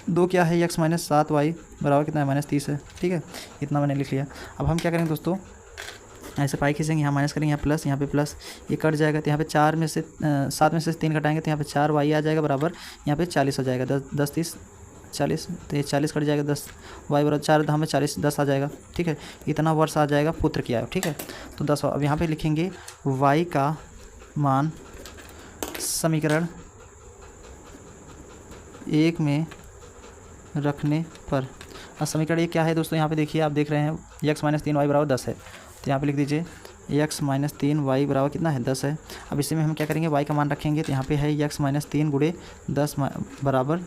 [SPEAKER 1] 2 क्या है, x माइनस 7y बराबर कितना है माइनस 30 है। ठीक है, इतना मैंने लिख लिया। अब हम क्या करेंगे दोस्तों, ऐसे पाई खींचेंगे, यहाँ माइनस करेंगे, यहाँ प्लस, यहाँ पे प्लस, ये कट जाएगा तो यहाँ पे 4 में से 7 में से 3 घटाएंगे तो यहाँ पे 4y आ जाएगा बराबर, यहाँ पे 40 हो जाएगा, 10 30 40, तो ये 40 कट जाएगा, 10 y बराबर 4 हमें 40 10 आ जाएगा। ठीक है, इतना वर्ष आ जाएगा पुत्र की आयु। ठीक है, तो 10। अब यहाँ पे लिखेंगे y का मान समीकरण 1 में रखने पर। अब समीकरण 1 क्या है दोस्तों, यहाँ पे देखिए, आप देख रहे हैं x माइनस 3y बराबर 10 है, तो यहाँ पे लिख दीजिए x माइनस 3y बराबर कितना है 10 है। अब इसी में हम क्या करेंगे, y का मान रखेंगे, तो यहाँ पे है x माइनस 3 गुणे 10 बराबर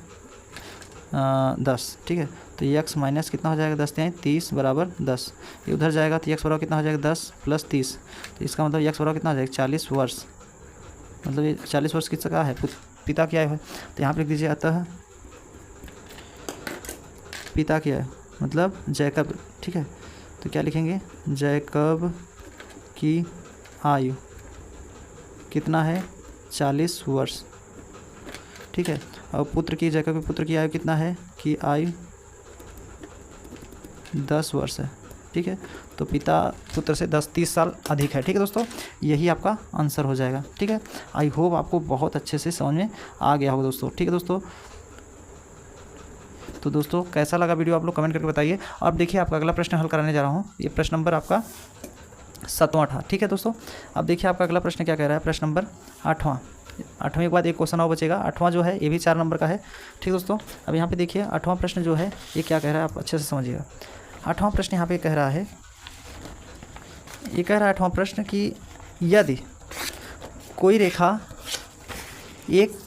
[SPEAKER 1] 10। ठीक है, तो x माइनस कितना हो जाएगा 10 हैं 30 बराबर 10, ये उधर जाएगा तो x बराबर कितना हो जाएगा 10 प्लस 30, तो इसका मतलब x बराबर कितना हो जाएगा 40 वर्ष, मतलब ये 40 वर्ष किसका है, पिता की आयु है। तो यहाँ पर लिख दीजिए अतः पिता की आयु मतलब जैकब। ठीक है, तो क्या लिखेंगे, जैकब की आयु कितना है 40 वर्ष। ठीक है, और पुत्र की, जैकब के पुत्र की आयु कितना है, कि आयु 10 वर्ष है। ठीक है। तो पिता पुत्र से 10-30 साल अधिक है, ठीक है दोस्तों, यही आपका आंसर हो जाएगा, ठीक है। आई होप आपको बहुत अच्छे से समझ में आ गया होगा दोस्तों, ठीक है दोस्तों। तो दोस्तों कैसा लगा वीडियो आप लोग कमेंट करके बताइए। अब देखिए आपका अगला प्रश्न हल कराने जा रहा हूँ, ये प्रश्न नंबर आपका 7वां था, ठीक है दोस्तों। अब देखिए आपका अगला प्रश्न क्या कह रहा है, प्रश्न नंबर 8वां। 8वें के बाद एक क्वेश्चन और बचेगा, 8वां जो है ये भी 4 नंबर का है, ठीक दोस्तों। अब यहाँ पे देखिए 8वां प्रश्न जो है ये क्या कह रहा है, आप अच्छे से समझिएगा। 8वां प्रश्न यहाँ पे कह रहा है, ये कह रहा है 8वां प्रश्न कि यदि कोई रेखा एक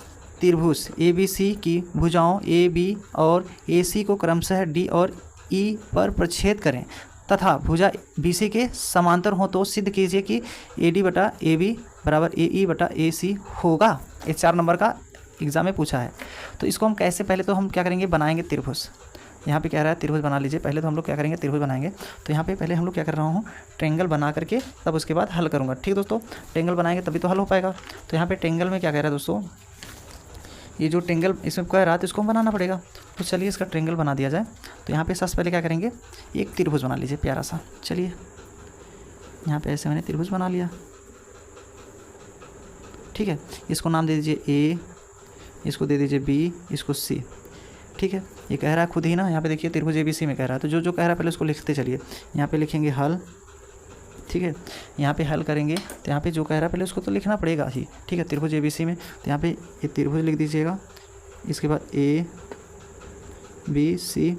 [SPEAKER 1] त्रिभुज ABC की भुजाओं AB और AC को क्रमशः D और E पर प्रच्छेद करें तथा भुजा BC के समांतर हो तो सिद्ध कीजिए कि AD बटा AB बराबर AE बटा AC होगा। ये 4 नंबर का एग्जाम में पूछा है। तो इसको हम कैसे, पहले तो हम क्या करेंगे, बनाएंगे त्रिभुज। यहाँ पे कह रहा है त्रिभुज बना लीजिए, पहले तो हम लोग क्या करेंगे, त्रिभुज बनाएंगे। तो यहाँ पे पहले हम लोग क्या कर रहा हूँ, ट्रेंगल बना करके तब उसके बाद हल करूँगा, ठीक दोस्तों। ट्रेंगल बनाएंगे तभी तो हल हो पाएगा। तो यहाँ पे ट्रेंगल में क्या कह रहा है दोस्तों, ये जो ट्रेंगल इसमें कह रहा है तो इसको हम बनाना पड़ेगा। तो चलिए इसका ट्रेंगल बना दिया जाए। तो यहाँ पे सबसे पहले क्या करेंगे, एक त्रिभुज बना लीजिए प्यारा सा। चलिए यहाँ पे ऐसे मैंने त्रिभुज बना लिया, ठीक है। इसको नाम दे दीजिए A, इसको दे दीजिए B, इसको C, ठीक है। ये कह रहा है खुद ही ना, यहाँ पे देखिए त्रिभुज ABC में कह रहा है। तो जो जो कह रहा है पहले उसको लिखते चलिए। यहाँ पे लिखेंगे हल, ठीक है। यहाँ पे हल करेंगे तो यहाँ पे जो कह रहा है पहले उसको तो लिखना पड़ेगा ही, ठीक है। त्रिभुज ABC में तो यहाँ पे ये त्रिभुज लिख दीजिएगा, इसके बाद ABC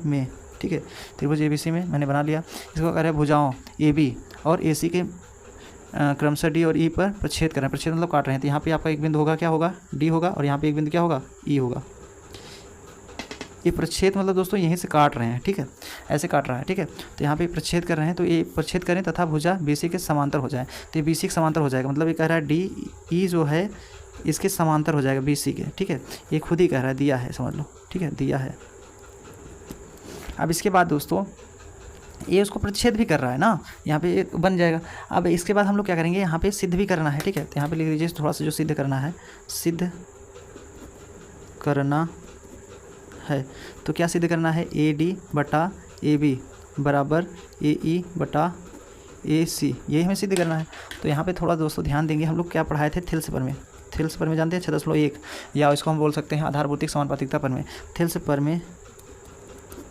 [SPEAKER 1] में, ठीक है। त्रिभुज ABC में मैंने बना लिया। इसको कह रहा है भुजाओं AB और AC के क्रमशः D और E पर प्रच्छेद कर रहे हैं। प्रच्छेद मतलब काट रहे हैं। तो यहाँ पे आपका एक बिंदु होगा, क्या होगा, D होगा, और यहाँ पे एक बिंदु क्या होगा, E होगा। ये प्रच्छेद मतलब दोस्तों यहीं से काट रहे हैं, ठीक है, ऐसे काट रहा है, ठीक है। तो यहाँ पे प्रच्छेद कर रहे हैं, तो ये प्रच्छेद करें तथा भुजा BC के समांतर हो जाए। तो ये BC के समांतर हो जाएगा, मतलब ये कह रहा है DE जो है इसके समांतर हो जाएगा BC के, ठीक है। ये खुद ही कह रहा है, दिया है, समझ लो, ठीक है, दिया है। अब इसके बाद दोस्तों ये उसको प्रच्छेद भी कर रहा है ना, यहाँ पे एक बन जाएगा। अब इसके बाद हम लोग क्या करेंगे, यहाँ पे सिद्ध भी करना है, ठीक है। तो यहाँ पे लिख लीजिए थोड़ा सा, जो सिद्ध करना है, सिद्ध करना है। तो क्या सिद्ध करना है, AD बटा AB बराबर AE बटा AC, यही हमें सिद्ध करना है। तो यहाँ पे थोड़ा दोस्तों ध्यान देंगे, हम लोग क्या पढ़ाए थे थिल्स पर में, थिल्स पर में जानते हैं 6.1, या इसको हम बोल सकते हैं आधारभूतिक समानुपातिकता पर में, थिल्स पर में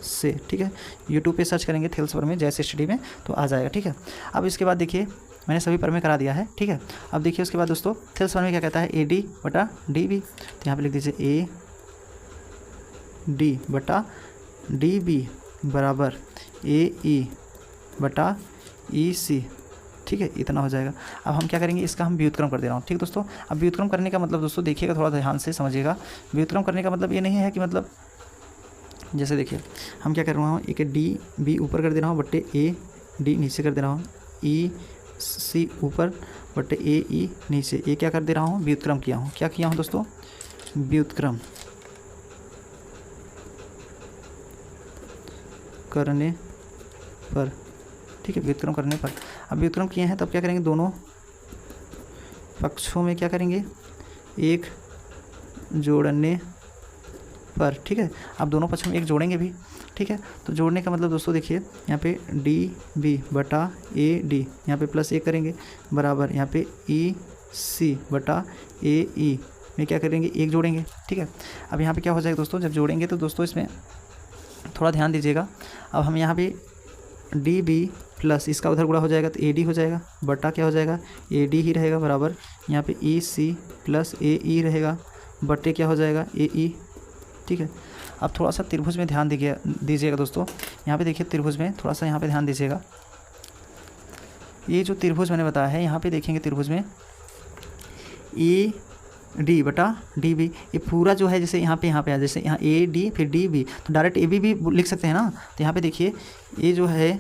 [SPEAKER 1] से, ठीक है। यूट्यूब पे सर्च करेंगे थिल्स पर में जैसे स्टडी में तो आ जाएगा, ठीक है। अब इसके बाद देखिए मैंने सभी पर में करा दिया है, ठीक है। अब देखिए उसके बाद दोस्तों थिल्स पर में क्या कहता है, AD बटा DB। तो यहाँ पे लिख दीजिए AD बटा DB बराबर AE बटा EC, ठीक है, इतना हो जाएगा। अब हम क्या करेंगे, इसका हम व्युत्क्रम कर दे रहा हूँ, ठीक दोस्तों। अब व्युत्क्रम करने का मतलब दोस्तों देखिएगा, थोड़ा ध्यान से समझिएगा। व्युत्क्रम करने का मतलब ये नहीं है कि मतलब जैसे देखिए हम क्या कर रहा हूँ, एक DB ऊपर कर दे रहा हूँ बट्टे AD नीचे कर दे रहा हूँ, EC ऊपर बट्टे AE नीचे, ये क्या कर दे रहा हूँ, व्युत्क्रम किया हूँ। क्या किया हूँ दोस्तों, व्युत्क्रम करने पर, ठीक है, व्युत्क्रम करने पर। अब व्युत्क्रम किए हैं तब क्या करेंगे, दोनों पक्षों में क्या करेंगे, एक जोड़ने पर, ठीक है। अब दोनों पक्षों में एक जोड़ेंगे भी, ठीक है। तो जोड़ने का मतलब दोस्तों देखिए यहाँ पे DB बटा AD, यहाँ पे प्लस 1 करेंगे बराबर यहाँ पे EC बटा AE में क्या करेंगे, एक जोड़ेंगे, ठीक है। अब यहाँ पे क्या हो जाएगा दोस्तों, जब जोड़ेंगे तो दोस्तों इसमें थोड़ा ध्यान दीजिएगा। अब हम यहाँ पे DB प्लस इसका उधर गुणा हो जाएगा तो AD हो जाएगा, बटा क्या हो जाएगा, AD ही रहेगा बराबर यहाँ पे EC प्लस AE रहेगा, बटे क्या हो जाएगा, AE, ठीक है। अब थोड़ा सा त्रिभुज में ध्यान दीजिएगा दोस्तों। यहाँ पे देखिए त्रिभुज में थोड़ा सा यहाँ पे ध्यान दीजिएगा। ये जो त्रिभुज मैंने बताया है, यहाँ पे देखेंगे त्रिभुज में AD बटा DB, ये पूरा जो है जैसे यहाँ पे आ, जैसे यहाँ AD फिर DB, तो डायरेक्ट AB भी लिख सकते हैं ना। तो यहाँ पे देखिए ये जो है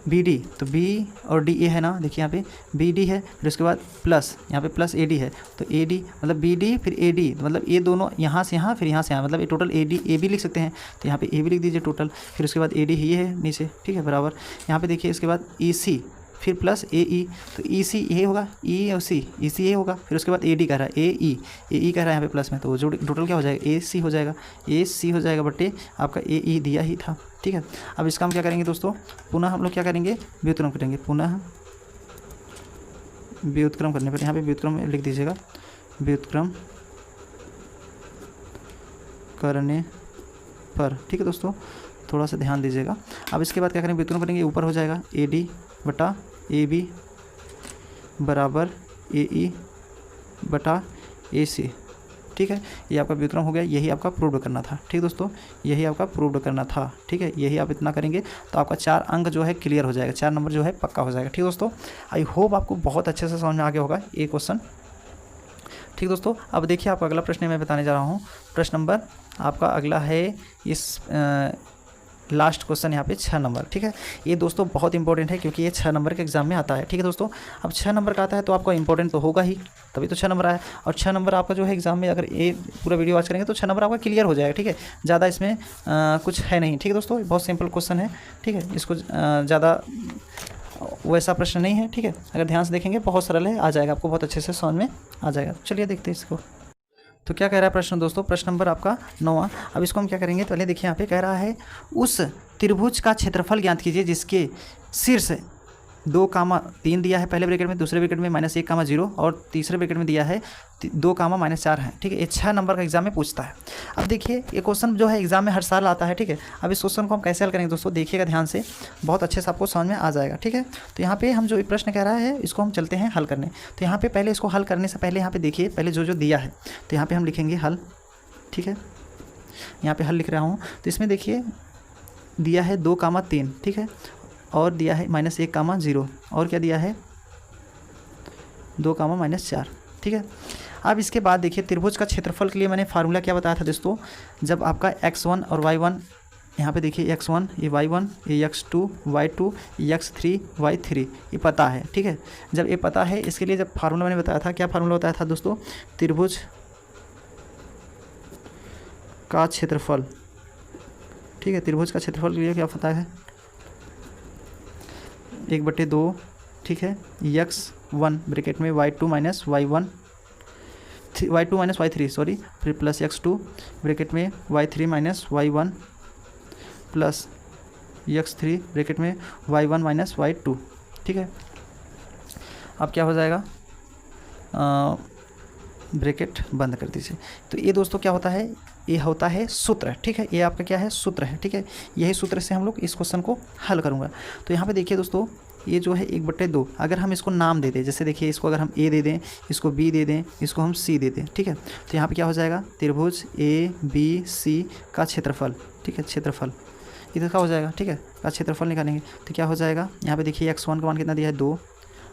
[SPEAKER 1] BD, तो B और DA है ना, देखिए यहाँ पे BD है, फिर उसके बाद प्लस यहाँ पे प्लस AD है, तो AD मतलब BD फिर AD, तो मतलब ये दोनों यहाँ से यहाँ फिर यहाँ से यहाँ, मतलब ये टोटल AB लिख सकते हैं। तो यहाँ पे AB लिख दीजिए टोटल, फिर उसके बाद AD ही है नीचे, ठीक है, बराबर यहाँ पे देखिए इसके बाद EC फिर प्लस ए ई, तो ई सी ये होगा, ई और सी, ई सी ये होगा, फिर उसके बाद ए डी कह रहा है, ए ई कह रहा है यहाँ पे प्लस में, तो जो टोटल क्या हो जाएगा, ए सी हो जाएगा, ए सी हो जाएगा बटे आपका ए ई दिया ही था। ठीक है, अब इसका हम क्या करेंगे दोस्तों, पुनः हम लोग क्या करेंगे, व्युत्क्रम करेंगे, पुनः व्युत्क्रम करने पर यहाँ पे व्युत्क्रम लिख दीजिएगा, व्युत्क्रम करने पर। ठीक है दोस्तों, थोड़ा सा ध्यान दीजिएगा। अब इसके बाद क्या करेंगे, व्युत्क्रम करेंगे, ऊपर हो जाएगा ए डी बटा ए बी बराबर ए ई बटा ए सी। ठीक है, ये आपका व्युत्क्रम हो गया, यही आपका प्रूव करना था। ठीक दोस्तों, यही आपका प्रूव करना था। ठीक है, यही आप इतना करेंगे तो आपका 4 अंक जो है क्लियर हो जाएगा, 4 नंबर जो है पक्का हो जाएगा। ठीक दोस्तों, आई होप आपको बहुत अच्छे से समझ में आ गया होगा ये क्वेश्चन। ठीक दोस्तों, अब देखिए आपका अगला प्रश्न मैं बताने जा रहा हूँ। प्रश्न नंबर आपका अगला है इस लास्ट क्वेश्चन यहाँ पे 6 नंबर। ठीक है, ये दोस्तों बहुत इंपॉर्टेंट है क्योंकि ये 6 नंबर के एग्जाम में आता है। ठीक है दोस्तों, अब 6 नंबर का आता है तो आपका इंपॉर्टेंट तो होगा ही, तभी तो 6 नंबर आया। और 6 नंबर आपका जो है एग्जाम में अगर ये पूरा वीडियो वॉच करेंगे तो 6 नंबर आपका क्लियर हो जाएगा। ठीक है, ज़्यादा इसमें कुछ है नहीं। ठीक है दोस्तों, बहुत सिंपल क्वेश्चन है। ठीक है, इसको ज़्यादा वैसा प्रश्न नहीं है। ठीक है, अगर ध्यान से देखेंगे बहुत सरल है, आ जाएगा आपको बहुत अच्छे से समझ में आ जाएगा। चलिए देखते हैं इसको। तो क्या कह रहा है प्रश्न दोस्तों, प्रश्न नंबर आपका 9वां। अब इसको हम क्या करेंगे, पहले देखिए यहाँ पे कह रहा है उस त्रिभुज का क्षेत्रफल ज्ञात कीजिए जिसके शीर्ष 2,3 दिया है पहले ब्रैकेट में, दूसरे ब्रैकेट में -1,0 और तीसरे ब्रैकेट में दिया है 2,-4 है। ठीक है, ये 6 नंबर का एग्जाम में पूछता है। अब देखिए ये क्वेश्चन जो है एग्जाम में हर साल आता है। ठीक है, अब इस क्वेश्चन को हम कैसे हल करेंगे दोस्तों, देखिएगा ध्यान से, बहुत अच्छे से आपको समझ में आ जाएगा। ठीक है, तो यहाँ पे हम जो प्रश्न कह रहा है इसको हम चलते हैं हल करने। तो यहाँ पे पहले इसको हल करने से पहले यहाँ पे देखिए पहले जो दिया है तो यहाँ पे हम लिखेंगे हल। ठीक है, यहाँ पे हल लिख रहा हूँ, तो इसमें देखिए दिया है 2,3। ठीक है, और दिया है -1,0 और क्या दिया है 2,-4। ठीक है, अब इसके बाद देखिए त्रिभुज का क्षेत्रफल के लिए मैंने फार्मूला क्या बताया था दोस्तों, जब आपका x1 और y1, यहाँ पे देखिए x1 ये y1 ये x2 y2 ये x3 y3 ये पता है। ठीक है, जब ये पता है इसके लिए जब फार्मूला मैंने बताया था, क्या फार्मूला बताया था दोस्तों, त्रिभुज का क्षेत्रफल। ठीक है, त्रिभुज का क्षेत्रफल के लिए क्या पता है, 1/2। ठीक है, x1 ब्रैकेट में y2 minus y1 y2 minus y3 sorry, फिर प्लस x2 ब्रैकेट में y3 minus y1 plus x3 bracket में y1 माइनस y2। ठीक है, अब क्या हो जाएगा, ब्रैकेट बंद कर दीजिए। तो ये दोस्तों क्या होता है, ये होता है सूत्र। ठीक है, ये आपका क्या है, सूत्र है। ठीक है, यही सूत्र से हम लोग इस क्वेश्चन को हल करूँगा। तो यहाँ पे देखिए दोस्तों, ये जो है 1/2, अगर हम इसको नाम दे दें, जैसे देखिए इसको अगर हम ए दे दें, इसको बी दे दें, इसको हम सी दे दें। ठीक है, तो यहाँ पे क्या हो जाएगा, त्रिभुज ए बी सी का क्षेत्रफल। ठीक है, क्षेत्रफल इधर का हो जाएगा। ठीक है, का क्षेत्रफल निकालेंगे तो क्या हो जाएगा, यहाँ पे देखिए x1 का मान कितना दिया है 2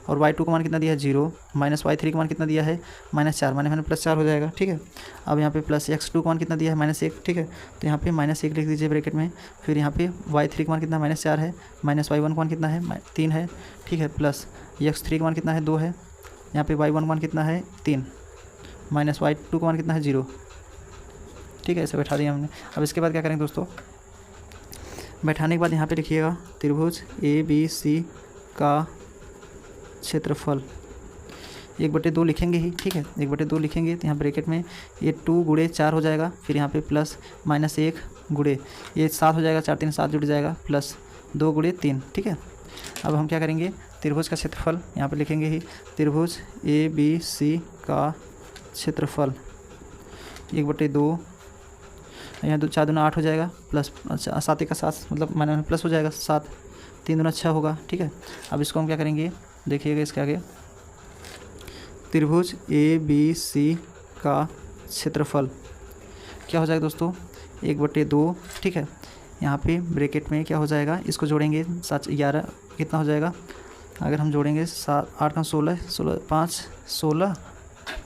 [SPEAKER 1] और y2 का मान कितना दिया है 0 माइनस y3 का मान कितना दिया है -4, माने +4 हो जाएगा। ठीक है, अब यहाँ पे प्लस x2 का मान कितना दिया है -1। ठीक है, तो यहाँ पे -1 लिख दीजिए ब्रैकेट में, फिर यहाँ पे y3 का मान कितना -4 है, माइनस y1 का मान कितना है 3 है। ठीक है, प्लस x3 का मान कितना है 2 है, यहाँ पे y1 का मान कितना है 3 माइनस y2 का मान कितना है 0। ठीक है, ऐसे बैठा दिया हमने। अब इसके बाद क्या करेंगे दोस्तों, बैठाने के बाद यहाँ पे लिखिएगा त्रिभुज ए बी सी का क्षेत्रफल 1/2 लिखेंगे ही। ठीक है, 1/2 लिखेंगे तो यहाँ ब्रैकेट में ये 2 गुणे 4 हो जाएगा, फिर यहाँ पे प्लस -1 गुणे ये 7 हो जाएगा, 4 3 7 जुड़ जाएगा, प्लस 2 गुणे 3। ठीक है, अब हम क्या करेंगे, त्रिभुज का क्षेत्रफल यहाँ पे लिखेंगे ही, त्रिभुज ए बी सी का क्षेत्रफल 1/2, यहाँ 4 दूना 8 हो जाएगा, प्लस 7 का 7 मतलब माइनस प्लस हो जाएगा 7, 3 दूना 6 होगा। ठीक है, अब इसको हम क्या करेंगे, देखिएगा इसके आगे, त्रिभुज ए बी सी का क्षेत्रफल क्या हो जाएगा दोस्तों 1/2। ठीक है, यहाँ पे ब्रैकेट में क्या हो जाएगा, इसको जोड़ेंगे 7 11 कितना हो जाएगा, अगर हम जोड़ेंगे 7 8 का 16 5 16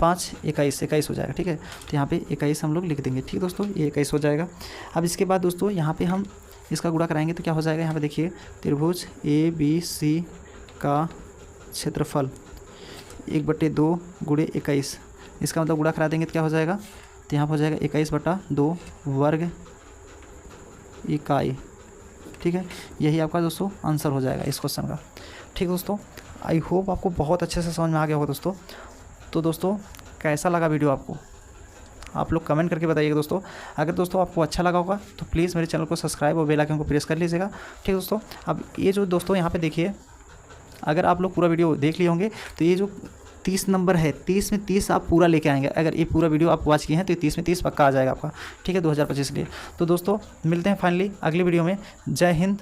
[SPEAKER 1] 5 21 हो जाएगा। ठीक है, तो यहाँ पे 21 हम लोग लिख देंगे। ठीक है दोस्तों, ये 21 हो जाएगा। अब इसके बाद दोस्तों यहाँ पे हम इसका गुणा कराएंगे तो क्या हो जाएगा, यहाँ पे देखिए त्रिभुज ए बी सी का क्षेत्रफल 1/2 गुणे 21, इसका मतलब गुणा करा देंगे तो क्या हो जाएगा, तो यहाँ पर हो जाएगा 21/2 वर्ग इकाई। ठीक है, यही आपका दोस्तों आंसर हो जाएगा इस क्वेश्चन का। ठीक दोस्तों, आई होप आपको बहुत अच्छे से समझ में आ गया होगा दोस्तों। तो दोस्तों कैसा लगा वीडियो आपको, आप लोग कमेंट करके बताइएगा दोस्तों। अगर दोस्तों आपको अच्छा लगा होगा तो प्लीज़ मेरे चैनल को सब्सक्राइब और बेल आइकन को प्रेस कर लीजिएगा, ठीक दोस्तों। अब ये जो दोस्तों यहाँ पे देखिए, अगर आप लोग पूरा वीडियो देख लिए होंगे तो ये जो 30 नंबर है, 30 में 30 आप पूरा लेके आएंगे। अगर ये पूरा वीडियो आप वॉच किए हैं तो 30 में 30 पक्का आ जाएगा आपका, ठीक है, 2025 के लिए। तो दोस्तों मिलते हैं फाइनली अगली वीडियो में। जय हिंद।